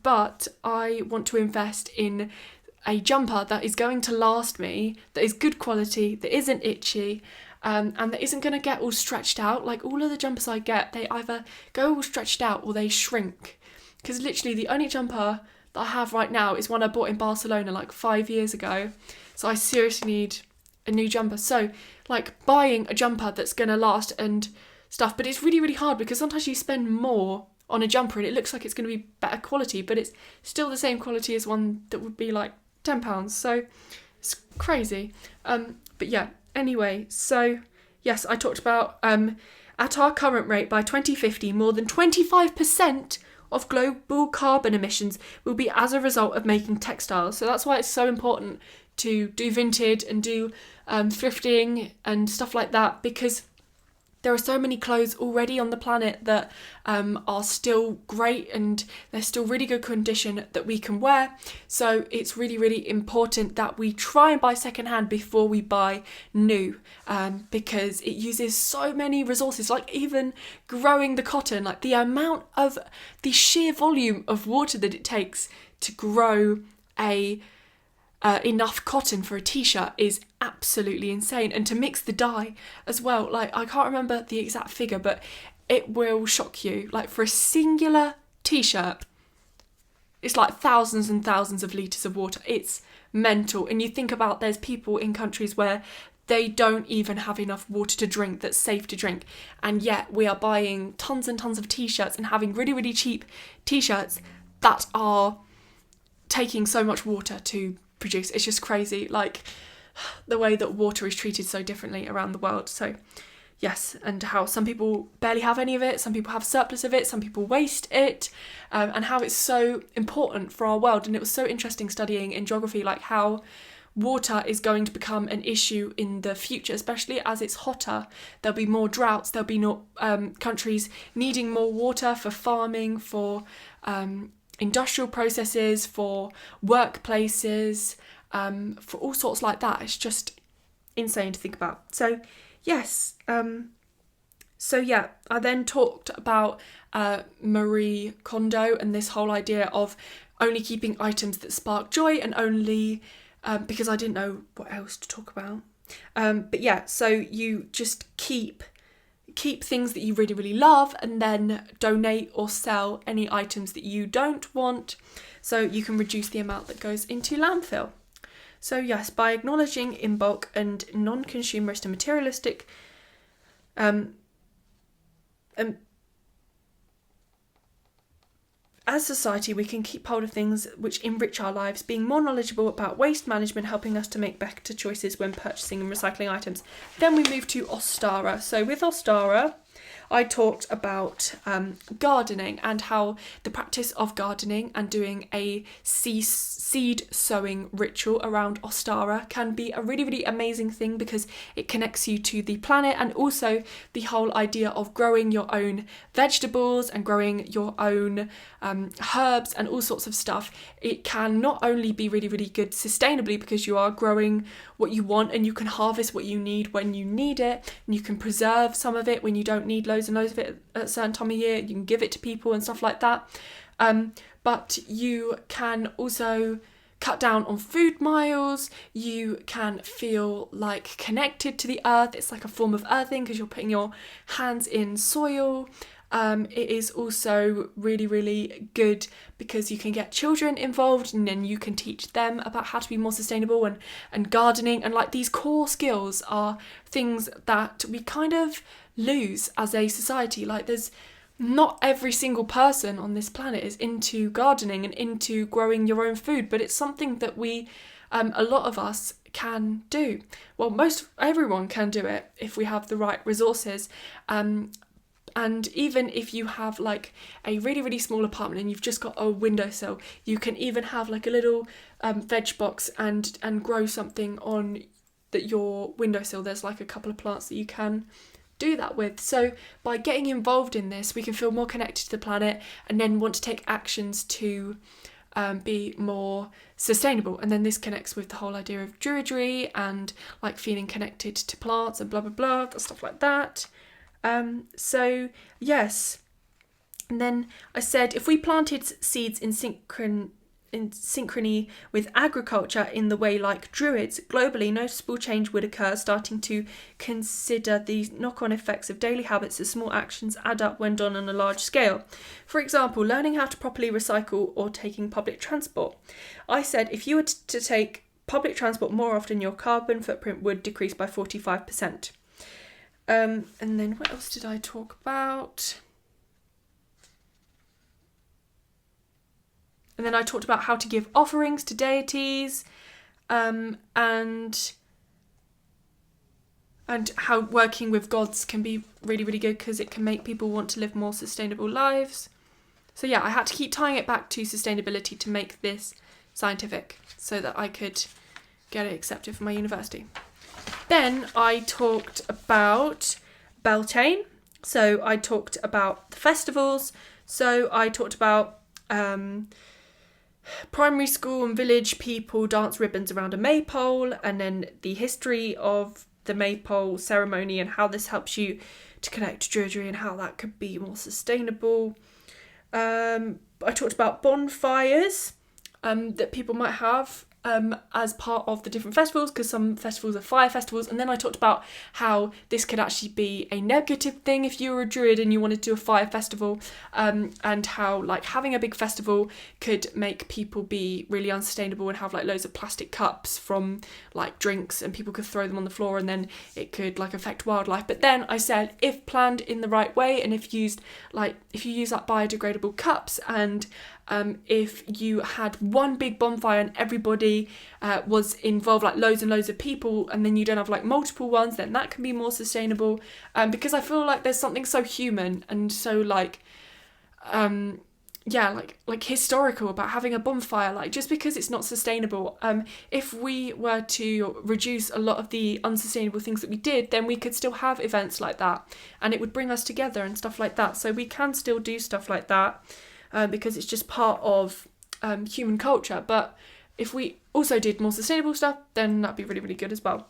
S1: but I want to invest in a jumper that is going to last me, that is good quality, that isn't itchy, and that isn't going to get all stretched out. Like all of the jumpers I get, they either go all stretched out or they shrink, because literally the only jumper that I have right now is one I bought in Barcelona like 5 years ago, so I seriously need a new jumper. So like buying a jumper that's going to last and stuff, but it's really, really hard because sometimes you spend more on a jumper and it looks like it's going to be better quality, but it's still the same quality as one that would be like £10, so it's crazy. But yeah, anyway, so yes, I talked about at our current rate by 2050 more than 25% of global carbon emissions will be as a result of making textiles. So that's why it's so important to do vintage and do thrifting and stuff like that, because there are so many clothes already on the planet that are still great and they're still really good condition that we can wear. So it's really, really important that we try and buy secondhand before we buy new, because it uses so many resources, like even growing the cotton, like the amount of the sheer volume of water that it takes to grow enough cotton for a t-shirt is absolutely insane. And to mix the dye as well, like I can't remember the exact figure, but it will shock you. Like for a singular t-shirt, it's like thousands and thousands of litres of water. It's mental. And you think about, there's people in countries where they don't even have enough water to drink that's safe to drink, and yet we are buying tons and tons of t-shirts and having really, really cheap t-shirts that are taking so much water to produce. It's just crazy, like the way that water is treated so differently around the world. So yes, and how some people barely have any of it, some people have surplus of it, some people waste it, and how it's so important for our world. And it was so interesting studying in geography like how water is going to become an issue in the future, especially as it's hotter. There'll be more droughts, there'll be no countries needing more water for farming, for industrial processes, for workplaces, for all sorts like that. It's just insane to think about. So yes, I then talked about Marie Kondo and this whole idea of only keeping items that spark joy, and only because I didn't know what else to talk about. But yeah, so you just keep things that you really, really love, and then donate or sell any items that you don't want, so you can reduce the amount that goes into landfill. So yes, by acknowledging in bulk and non-consumerist and materialistic as society, we can keep hold of things which enrich our lives, being more knowledgeable about waste management, helping us to make better choices when purchasing and recycling items. Then we move to Ostara. So with Ostara, I talked about gardening and how the practice of gardening and doing a seed sowing ritual around Ostara can be a really, really amazing thing, because it connects you to the planet, and also the whole idea of growing your own vegetables and growing your own herbs and all sorts of stuff. It can not only be really, really good sustainably, because you are growing what you want and you can harvest what you need when you need it, and you can preserve some of it when you don't need loads and loads of it at a certain time of year. You can give it to people and stuff like that. But you can also cut down on food miles. You can feel like connected to the earth. It's like a form of earthing because you're putting your hands in soil. It is also really, really good because you can get children involved, and then you can teach them about how to be more sustainable, and gardening, and like these core skills are things that we kind of lose as a society. Like there's not every single person on this planet is into gardening and into growing your own food, but it's something that we, a lot of us can do. Well, everyone can do it if we have the right resources. And even if you have like a really, really small apartment and you've just got a windowsill, you can even have like a little veg box and grow something on your windowsill. There's like a couple of plants that you can do that with. So by getting involved in this, we can feel more connected to the planet, and then want to take actions to be more sustainable. And then this connects with the whole idea of druidry and like feeling connected to plants and blah blah blah, stuff like that. So yes, And then I said, if we planted seeds in synchrony with agriculture in the way like druids, globally noticeable change would occur, starting to consider the knock-on effects of daily habits as small actions add up when done on a large scale. For example, learning how to properly recycle or taking public transport. I said, if you were to take public transport more often, your carbon footprint would decrease by 45%. And then what else did I talk about? And then I talked about how to give offerings to deities, and how working with gods can be really, really good because it can make people want to live more sustainable lives. So yeah, I had to keep tying it back to sustainability to make this scientific so that I could get it accepted for my university. Then I talked about Beltane. So I talked about the festivals. So I talked about primary school and village people dance ribbons around a maypole, and then the history of the maypole ceremony and how this helps you to connect to Druidry and how that could be more sustainable. I talked about bonfires that people might have as part of the different festivals, because some festivals are fire festivals. And then I talked about how this could actually be a negative thing if you were a druid and you wanted to do a fire festival, and how like having a big festival could make people be really unsustainable and have like loads of plastic cups from like drinks, and people could throw them on the floor and then it could like affect wildlife. But then I said, if planned in the right way, and if you use like biodegradable cups, and if you had one big bonfire and everybody was involved, like loads and loads of people, and then you don't have like multiple ones, then that can be more sustainable. Because I feel like there's something so human and so like historical about having a bonfire. Like, just because it's not sustainable, if we were to reduce a lot of the unsustainable things that we did, then we could still have events like that, and it would bring us together and stuff like that. So we can still do stuff like that. Because it's just part of human culture. But if we also did more sustainable stuff, then that'd be really, really good as well.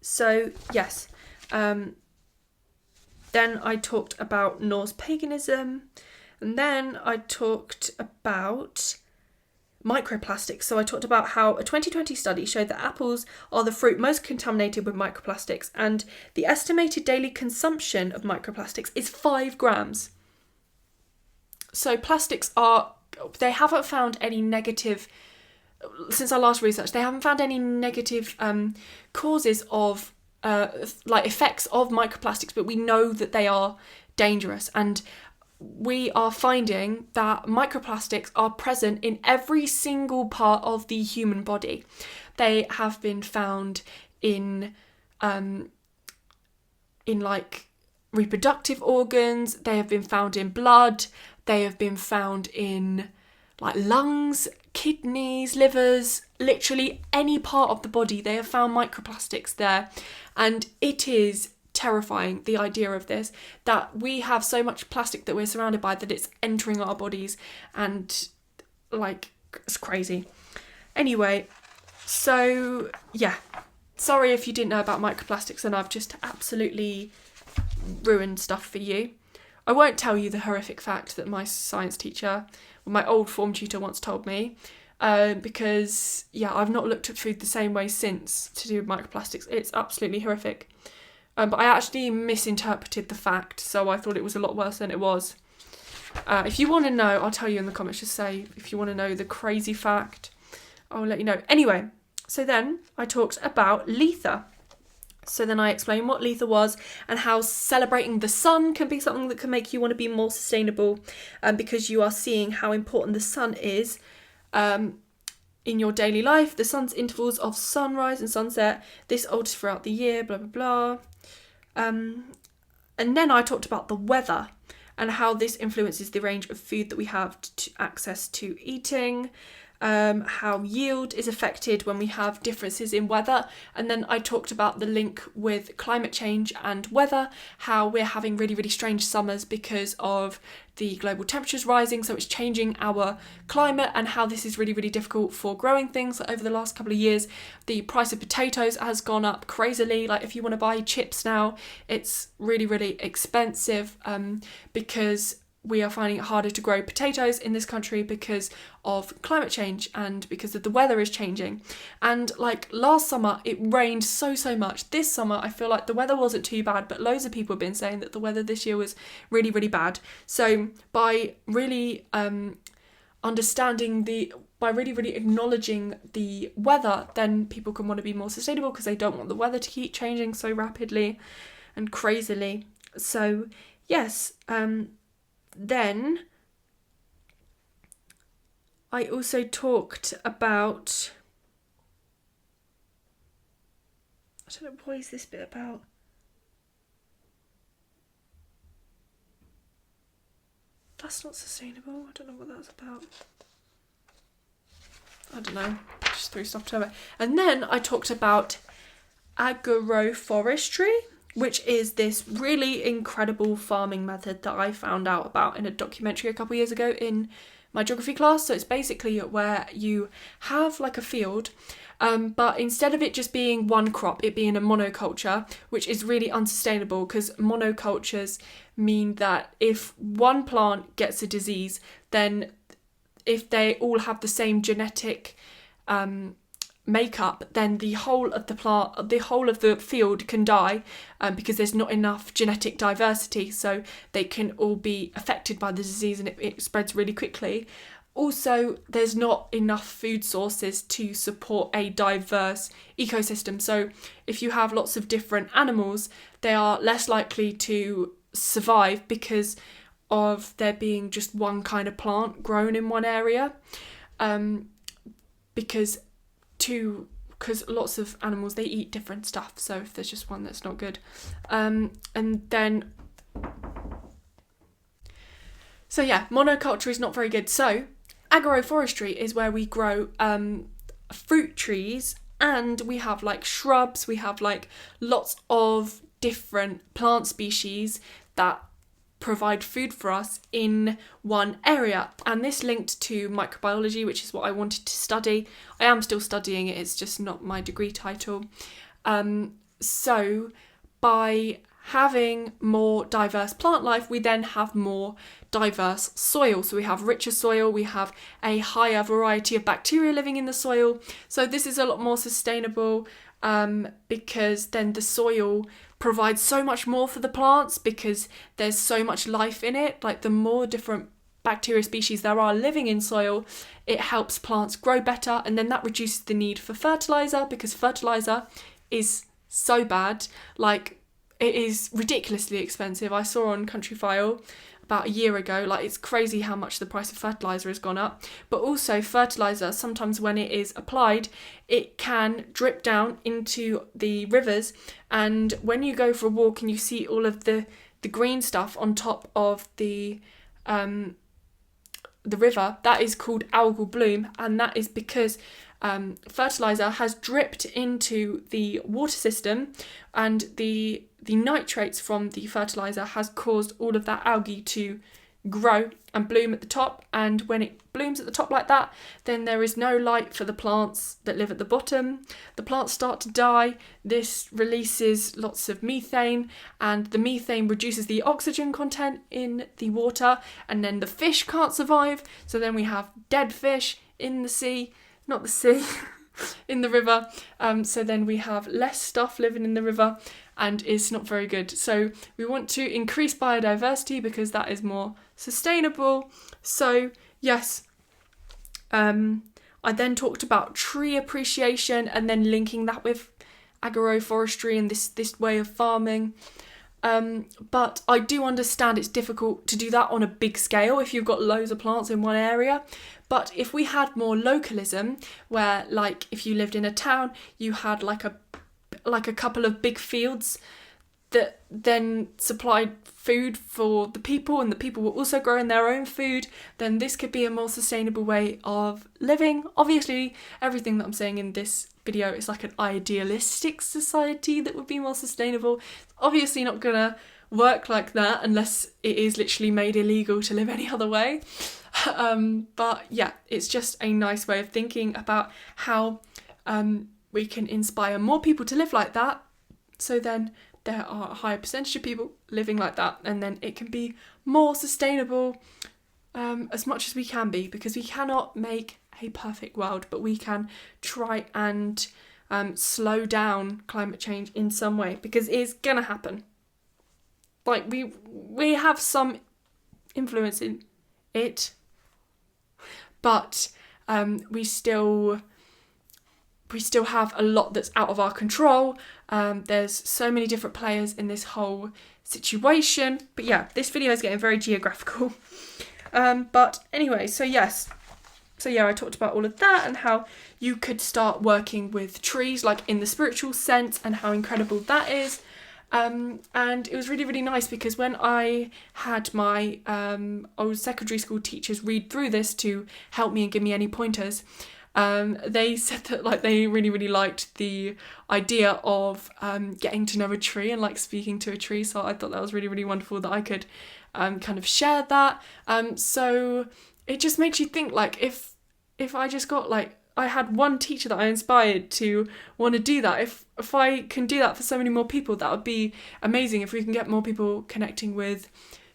S1: So, yes. Then I talked about Norse paganism. And then I talked about microplastics. So I talked about how a 2020 study showed that apples are the fruit most contaminated with microplastics. And the estimated daily consumption of microplastics is 5 grams. So plastics they haven't found any negative, since our last research, they haven't found any negative causes of, effects of microplastics, but we know that they are dangerous. And we are finding that microplastics are present in every single part of the human body. They have been found in reproductive organs, they have been found in blood, they have been found in like lungs, kidneys, livers, literally any part of the body. They have found microplastics there. And it is terrifying, the idea of this, that we have so much plastic that we're surrounded by that it's entering our bodies, and like, it's crazy. Anyway, so yeah, sorry if you didn't know about microplastics and I've just absolutely ruined stuff for you. I won't tell you the horrific fact that my science teacher, or my old form tutor, once told me, because I've not looked at food the same way since to do with microplastics. It's absolutely horrific. But I actually misinterpreted the fact, so I thought it was a lot worse than it was. If you want to know, I'll tell you in the comments. Just say if you want to know the crazy fact, I'll let you know. Anyway, so then I talked about Letha. So then I explained what Letha was and how celebrating the sun can be something that can make you want to be more sustainable, because you are seeing how important the sun is in your daily life. The sun's intervals of sunrise and sunset, this alters throughout the year, blah, blah, blah. And then I talked about the weather and how this influences the range of food that we have access to eating. How yield is affected when we have differences in weather. And then I talked about the link with climate change and weather, how we're having really, really strange summers because of the global temperatures rising, so it's changing our climate, and how this is really, really difficult for growing things. Like over the last couple of years, the price of potatoes has gone up crazily. Like if you want to buy chips now, it's really, really expensive, because we are finding it harder to grow potatoes in this country because of climate change and because of the weather is changing. And like last summer, it rained so much. This summer, I feel like the weather wasn't too bad, but loads of people have been saying that the weather this year was really, really bad. So by really really acknowledging the weather, then people can want to be more sustainable because they don't want the weather to keep changing so rapidly and crazily. So yes, then I also talked about, I don't know, what is this bit about? That's not sustainable. I don't know what that's about. I don't know. Just threw stuff to it. And then I talked about agroforestry, which is this really incredible farming method that I found out about in a documentary a couple of years ago in my geography class. So it's basically where you have like a field, but instead of it just being one crop, it being a monoculture, which is really unsustainable because monocultures mean that if one plant gets a disease, then if they all have the same genetic makeup, then the whole of the field can die because there's not enough genetic diversity, so they can all be affected by the disease and it spreads really quickly. Also, there's not enough food sources to support a diverse ecosystem. So if you have lots of different animals, they are less likely to survive because of there being just one kind of plant grown in one area. Because lots of animals, they eat different stuff, so if there's just one, that's not good. And then monoculture is not very good. So agroforestry is where we grow fruit trees, and we have like shrubs, we have like lots of different plant species that provide food for us in one area. And this linked to microbiology, which is what I wanted to study. I am still studying it, it's just not my degree title. So by having more diverse plant life, we then have more diverse soil. So we have richer soil, we have a higher variety of bacteria living in the soil. So this is a lot more sustainable because then the soil provides so much more for the plants because there's so much life in it. Like the more different bacteria species there are living in soil, it helps plants grow better, and then that reduces the need for fertilizer because fertilizer is so bad. Like it is ridiculously expensive. I saw on Countryfile about a year ago, like it's crazy how much the price of fertilizer has gone up. But also fertilizer, sometimes when it is applied, it can drip down into the rivers, and when you go for a walk and you see all of the green stuff on top of the river, that is called algal bloom, and that is because fertilizer has dripped into the water system, and the nitrates from the fertilizer has caused all of that algae to grow and bloom at the top. And when it blooms at the top like that, then there is no light for the plants that live at the bottom. The plants start to die. This releases lots of methane, and the methane reduces the oxygen content in the water, and then the fish can't survive. So then we have dead fish in the sea, not the sea, in the river. So then we have less stuff living in the river, and it's not very good. So we want to increase biodiversity because that is more sustainable. So yes, I then talked about tree appreciation and then linking that with agroforestry and this way of farming. But I do understand it's difficult to do that on a big scale if you've got loads of plants in one area. But if we had more localism, where like if you lived in a town, you had like a couple of big fields that then supplied food for the people, and the people were also growing their own food, then this could be a more sustainable way of living. Obviously, everything that I'm saying in this video is like an idealistic society that would be more sustainable. It's obviously not gonna work like that unless it is literally made illegal to live any other way. But yeah, it's just a nice way of thinking about how we can inspire more people to live like that, so then there are a higher percentage of people living like that, and then it can be more sustainable as much as we can be, because we cannot make a perfect world, but we can try and slow down climate change in some way, because it is gonna happen. Like, we have some influence in it, but we still have a lot that's out of our control. There's so many different players in this whole situation. But yeah, this video is getting very geographical. But anyway, so yes. So yeah, I talked about all of that and how you could start working with trees, like in the spiritual sense, and how incredible that is. And it was really, really nice, because when I had my old secondary school teachers read through this to help me and give me any pointers, they said that like they really, really liked the idea of getting to know a tree and like speaking to a tree. So I thought that was really, really wonderful that I could kind of share that. So it just makes you think, like, if I just got like, I had one teacher that I inspired to want to do that. If I can do that for so many more people, that would be amazing. If we can get more people connecting with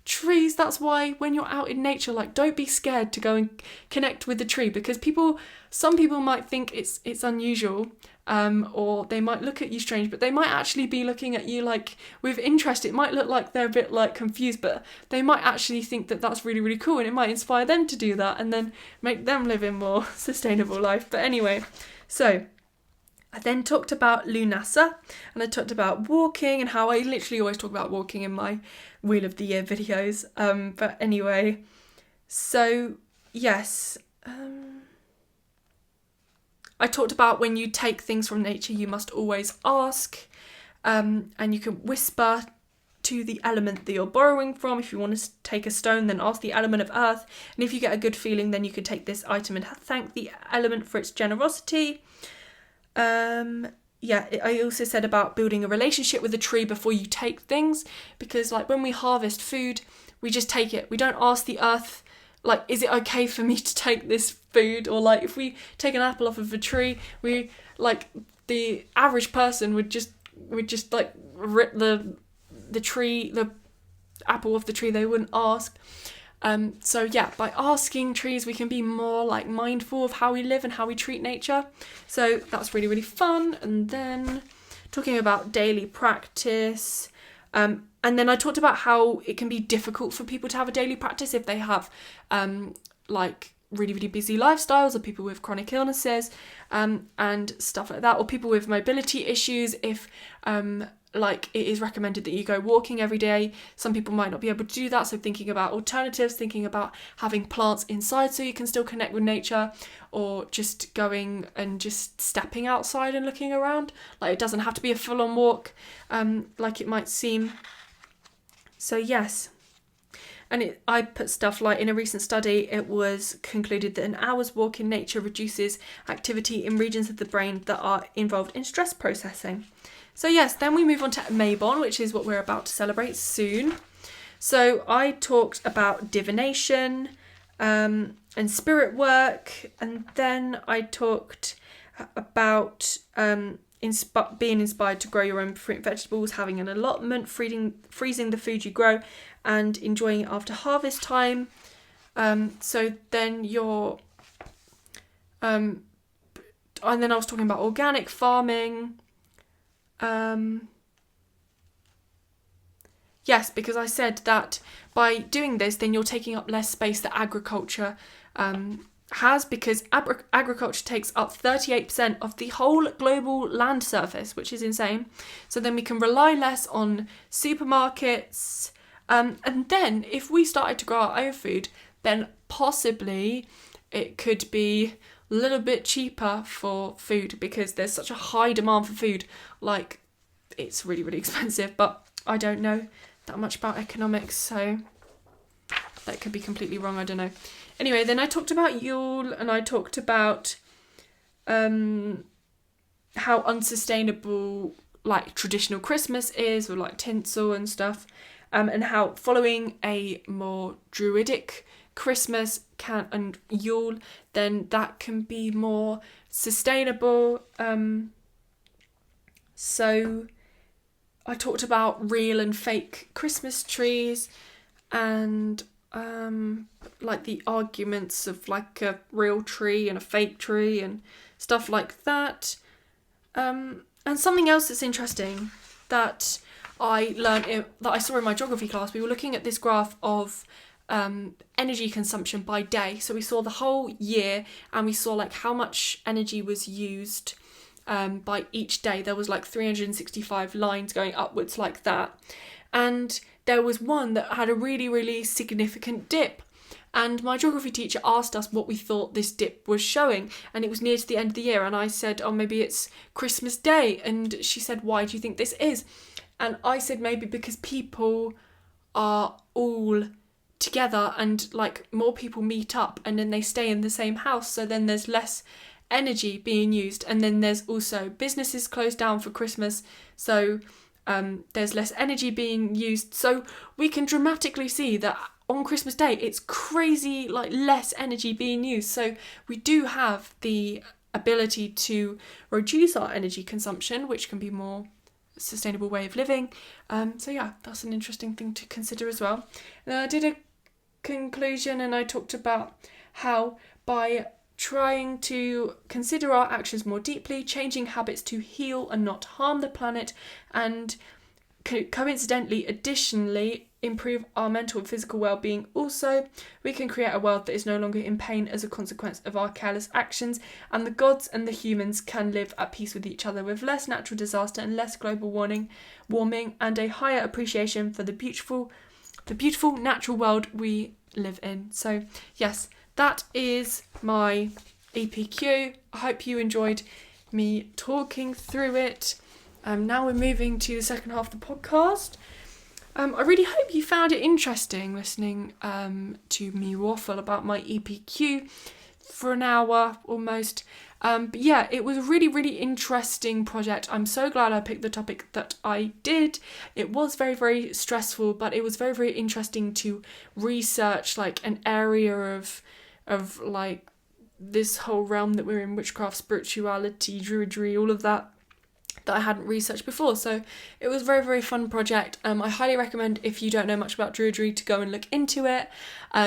S1: trees. That's why when you're out in nature, like, don't be scared to go and connect with the tree, because some people might think it's unusual, or they might look at you strange, but they might actually be looking at you like with interest. It might look like they're a bit like confused, but they might actually think that that's really, really cool, and it might inspire them to do that and then make them live a more sustainable life. But anyway, so I then talked about Lunasa, and I talked about walking and how I literally always talk about walking in my Wheel of the Year videos. But anyway, so yes, I talked about when you take things from nature, you must always ask, and you can whisper to the element that you're borrowing from. If you want to take a stone, then ask the element of earth, and if you get a good feeling, then you can take this item and thank the element for its generosity. I also said about building a relationship with the tree before you take things, because like when we harvest food, we just take it. We don't ask the earth, like, is it okay for me to take this food? Or like, if we take an apple off of a tree, we, like, the average person would just like rip the tree, the apple off the tree. They wouldn't ask. So yeah, by asking trees, we can be more like mindful of how we live and how we treat nature. So that's really, really fun. And then talking about daily practice, and then I talked about how it can be difficult for people to have a daily practice if they have like really, really busy lifestyles, or people with chronic illnesses, and stuff like that, or people with mobility issues. If like it is recommended that you go walking every day, some people might not be able to do that, so thinking about alternatives, thinking about having plants inside so you can still connect with nature, or just going and just stepping outside and looking around. Like, it doesn't have to be a full-on walk like it might seem. So yes, and I put stuff like, in a recent study, it was concluded that an hour's walk in nature reduces activity in regions of the brain that are involved in stress processing. So yes, then we move on to Mabon, which is what we're about to celebrate soon. So I talked about divination and spirit work, and then I talked about being inspired to grow your own fruit and vegetables, having an allotment, freezing the food you grow, and enjoying it after harvest time. So then you're... and then I was talking about organic farming. Yes, because I said that by doing this, then you're taking up less space that agriculture has, because agriculture takes up 38% of the whole global land surface, which is insane. So then we can rely less on supermarkets. And then if we started to grow our own food, then possibly it could be a little bit cheaper for food, because there's such a high demand for food. Like, it's really, really expensive, but I don't know that much about economics, so that could be completely wrong, I don't know. Anyway, then I talked about Yule, and I talked about how unsustainable like traditional Christmas is, with like tinsel and stuff, and how following a more druidic Christmas and Yule, then that can be more sustainable. So I talked about real and fake Christmas trees and like the arguments of like a real tree and a fake tree and stuff like that. And something else that's interesting that I learned that I saw in my geography class, we were looking at this graph of energy consumption by day. So we saw the whole year and we saw like how much energy was used by each day. There was like 365 lines going upwards like that. And there was one that had a really, really significant dip. And my geography teacher asked us what we thought this dip was showing. And it was near to the end of the year. And I said, oh, maybe it's Christmas Day. And she said, why do you think this is? And I said, maybe because people are all together and like more people meet up and then they stay in the same house. So then there's less energy being used. And then there's also businesses closed down for Christmas. So there's less energy being used. So we can dramatically see that on Christmas Day, it's crazy, like less energy being used. So we do have the ability to reduce our energy consumption, which can be more sustainable way of living. So yeah, that's an interesting thing to consider as well. And I did a conclusion and I talked about how by trying to consider our actions more deeply, changing habits to heal and not harm the planet, and coincidentally, additionally, improve our mental and physical well-being also, we can create a world that is no longer in pain as a consequence of our careless actions, and the gods and the humans can live at peace with each other with less natural disaster and less global warming and a higher appreciation for the beautiful natural world we live in. So yes, that is my EPQ. I hope you enjoyed me talking through it. Now we're moving to the second half of the podcast. I really hope you found it interesting listening to me waffle about my EPQ for an hour almost. But yeah, it was a really, really interesting project. I'm so glad I picked the topic that I did. It was very, very stressful, but it was very, very interesting to research like an area of like this whole realm that we're in, witchcraft, spirituality, druidry, all of that I hadn't researched before. So it was a very, very fun project. I highly recommend, if you don't know much about druidry, to go and look into it.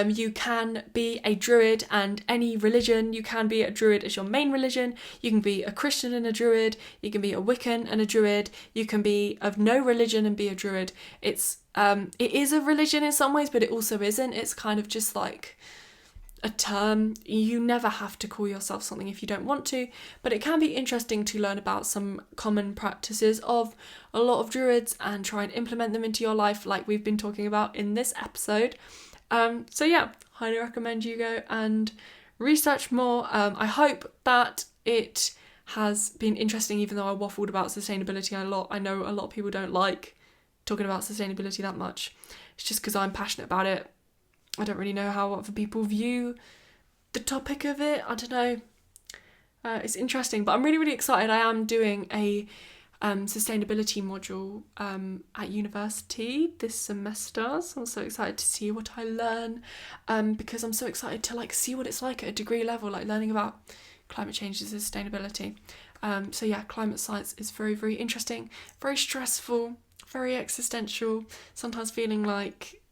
S1: You can be a druid and any religion. You can be a druid as your main religion. You can be a Christian and a druid. You can be a Wiccan and a druid. You can be of no religion and be a druid. It is a religion in some ways, but it also isn't. It's kind of just like a term. You never have to call yourself something if you don't want to, but it can be interesting to learn about some common practices of a lot of druids and try and implement them into your life like we've been talking about in this episode. So yeah, highly recommend you go and research more. I hope that it has been interesting, even though I waffled about sustainability a lot. I know a lot of people don't like talking about sustainability that much. It's just because I'm passionate about it. I don't really know how other people view the topic of it. I don't know. It's interesting, but I'm really, really excited. I am doing a sustainability module at university this semester, so I'm so excited to see what I learn, because I'm so excited to like see what it's like at a degree level, like learning about climate change and sustainability. So yeah, climate science is very, very interesting, very stressful, very existential, sometimes feeling like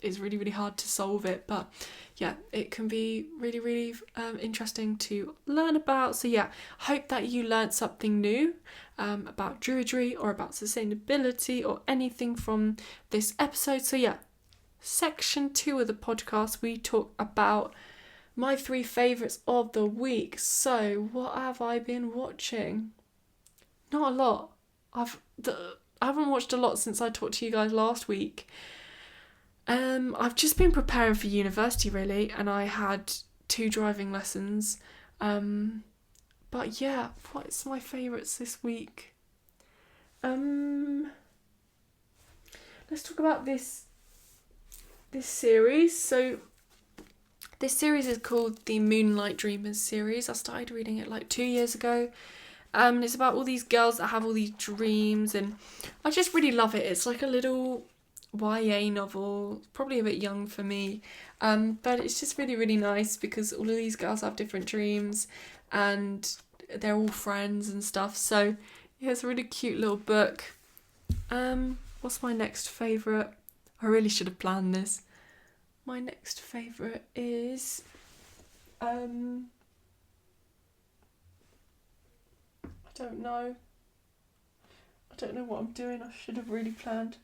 S1: it's really, really hard to solve it, but yeah, it can be really, really interesting to learn about. So yeah, I hope that you learned something new about druidry or about sustainability or anything from this episode. So yeah, section 2 of the podcast, we talk about my 3 favourites of the week. So what have I been watching? Not a lot. I haven't watched a lot since I talked to you guys last week. I've just been preparing for university really, and I had 2 driving lessons. But yeah, what's my favourites this week? Let's talk about this series. So this series is called the Moonlight Dreamers series. I started reading it like 2 years ago. And it's about all these girls that have all these dreams, and I just really love it. It's like a little YA novel, probably a bit young for me, but it's just really, really nice because all of these girls have different dreams and they're all friends and stuff. So yeah, it's a really cute little book. What's my next favourite? I really should have planned this. My next favourite is I don't know. I don't know what I'm doing. I should have really planned.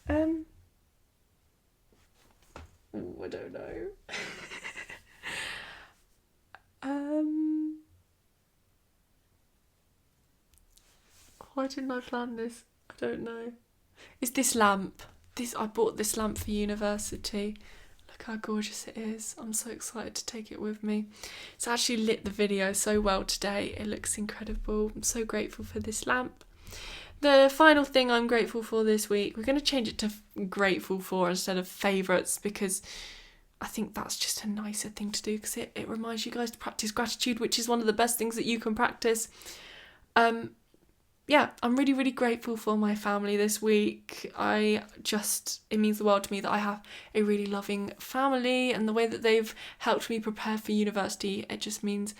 S1: I don't know. Why didn't I plan this? I don't know. It's this lamp. I bought this lamp for university. Look how gorgeous it is. I'm so excited to take it with me. It's actually lit the video so well today. It looks incredible. I'm so grateful for this lamp. The final thing I'm grateful for this week, we're going to change it to grateful for instead of favourites, because I think that's just a nicer thing to do, because it reminds you guys to practice gratitude, which is one of the best things that you can practice. Yeah, I'm really, really grateful for my family this week. It means the world to me that I have a really loving family, and the way that they've helped me prepare for university, it just means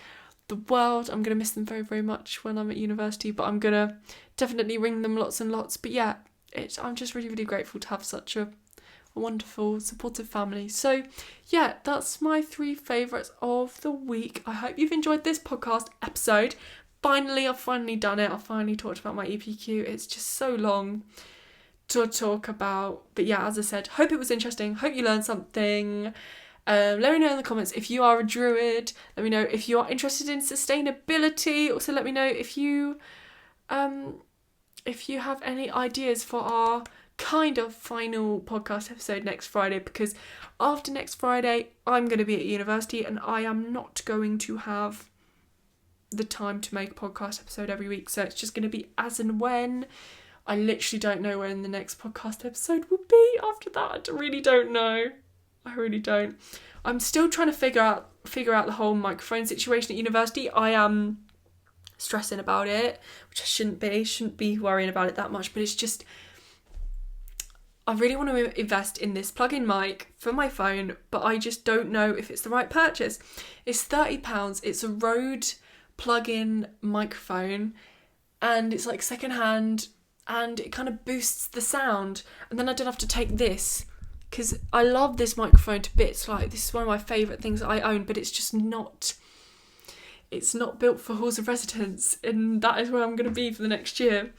S1: the world. I'm going to miss them very, very much when I'm at university, but I'm going to definitely ring them lots and lots. But yeah, I'm just really, really grateful to have such a wonderful, supportive family. So yeah, that's my 3 favourites of the week. I hope you've enjoyed this podcast episode. I've finally done it. I've finally talked about my EPQ. It's just so long to talk about. But yeah, as I said, hope it was interesting. Hope you learned something. Let me know in the comments if you are a druid. Let me know if you are interested in sustainability. Also, let me know if you have any ideas for our kind of final podcast episode next Friday, because after next Friday, I'm going to be at university and I am not going to have the time to make a podcast episode every week, so it's just going to be as and when. I literally don't know when the next podcast episode will be after that. I really don't know. I really don't. I'm still trying to figure out the whole microphone situation at university. I am stressing about it, which I shouldn't be worrying about it that much, but it's just, I really want to invest in this plug-in mic for my phone, but I just don't know if it's the right purchase. It's £30. It's a Rode plug-in microphone, and it's like secondhand, and it kind of boosts the sound, and then I don't have to take this, because I love this microphone to bits. Like, this is one of my favourite things I own, but it's just not built for halls of residence, and that is where I'm going to be for the next year.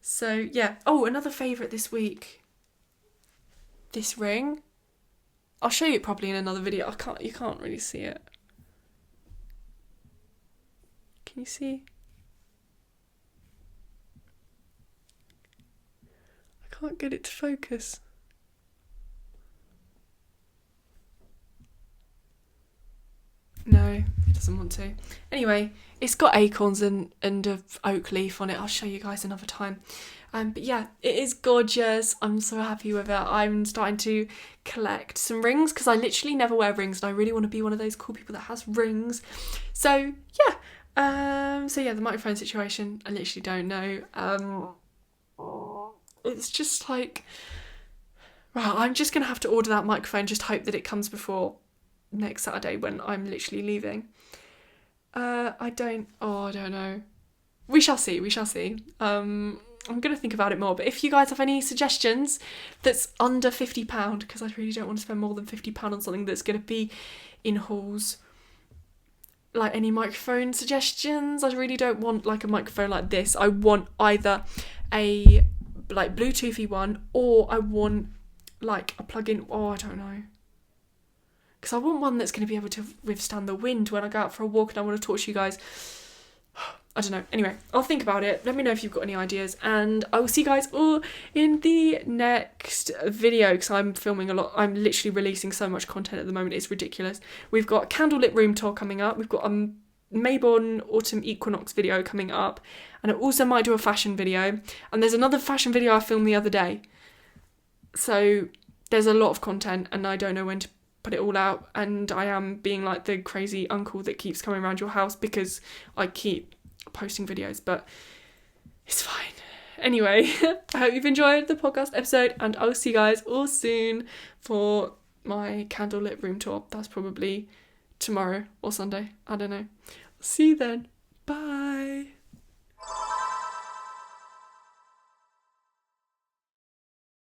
S1: So yeah. Oh, another favourite this week, this ring. I'll show you it probably in another video. You can't really see it. Can you see? I can't get it to focus. No, it doesn't want to. Anyway, it's got acorns and a oak leaf on it. I'll show you guys another time. But yeah, it is gorgeous. I'm so happy with it. I'm starting to collect some rings, because I literally never wear rings, and I really want to be one of those cool people that has rings. So yeah. The microphone situation, I literally don't know. It's just like, right, I'm just going to have to order that microphone, just hope that it comes before next Saturday when I'm literally leaving. I don't know. We shall see. I'm going to think about it more, but if you guys have any suggestions that's under £50, because I really don't want to spend more than £50 on something that's going to be in halls, like any microphone suggestions. I really don't want like a microphone like this. I want either a like Bluetoothy one, or I want like a plug-in. I don't know, because I want one that's going to be able to withstand the wind when I go out for a walk and I want to talk to you guys. I don't know. Anyway, I'll think about it. Let me know if you've got any ideas, and I will see you guys all in the next video, because I'm filming a lot. I'm literally releasing so much content at the moment, it's ridiculous. We've got a candlelit room tour coming up. We've got a Mayborn autumn equinox video coming up, and I also might do a fashion video, and there's another fashion video I filmed the other day. So there's a lot of content, and I don't know when to put it all out, and I am being like the crazy uncle that keeps coming around your house because I keep posting videos, but it's fine. Anyway, I hope you've enjoyed the podcast episode, and I'll see you guys all soon for my candlelit room tour. That's probably tomorrow or Sunday. I don't know. See you then. Bye.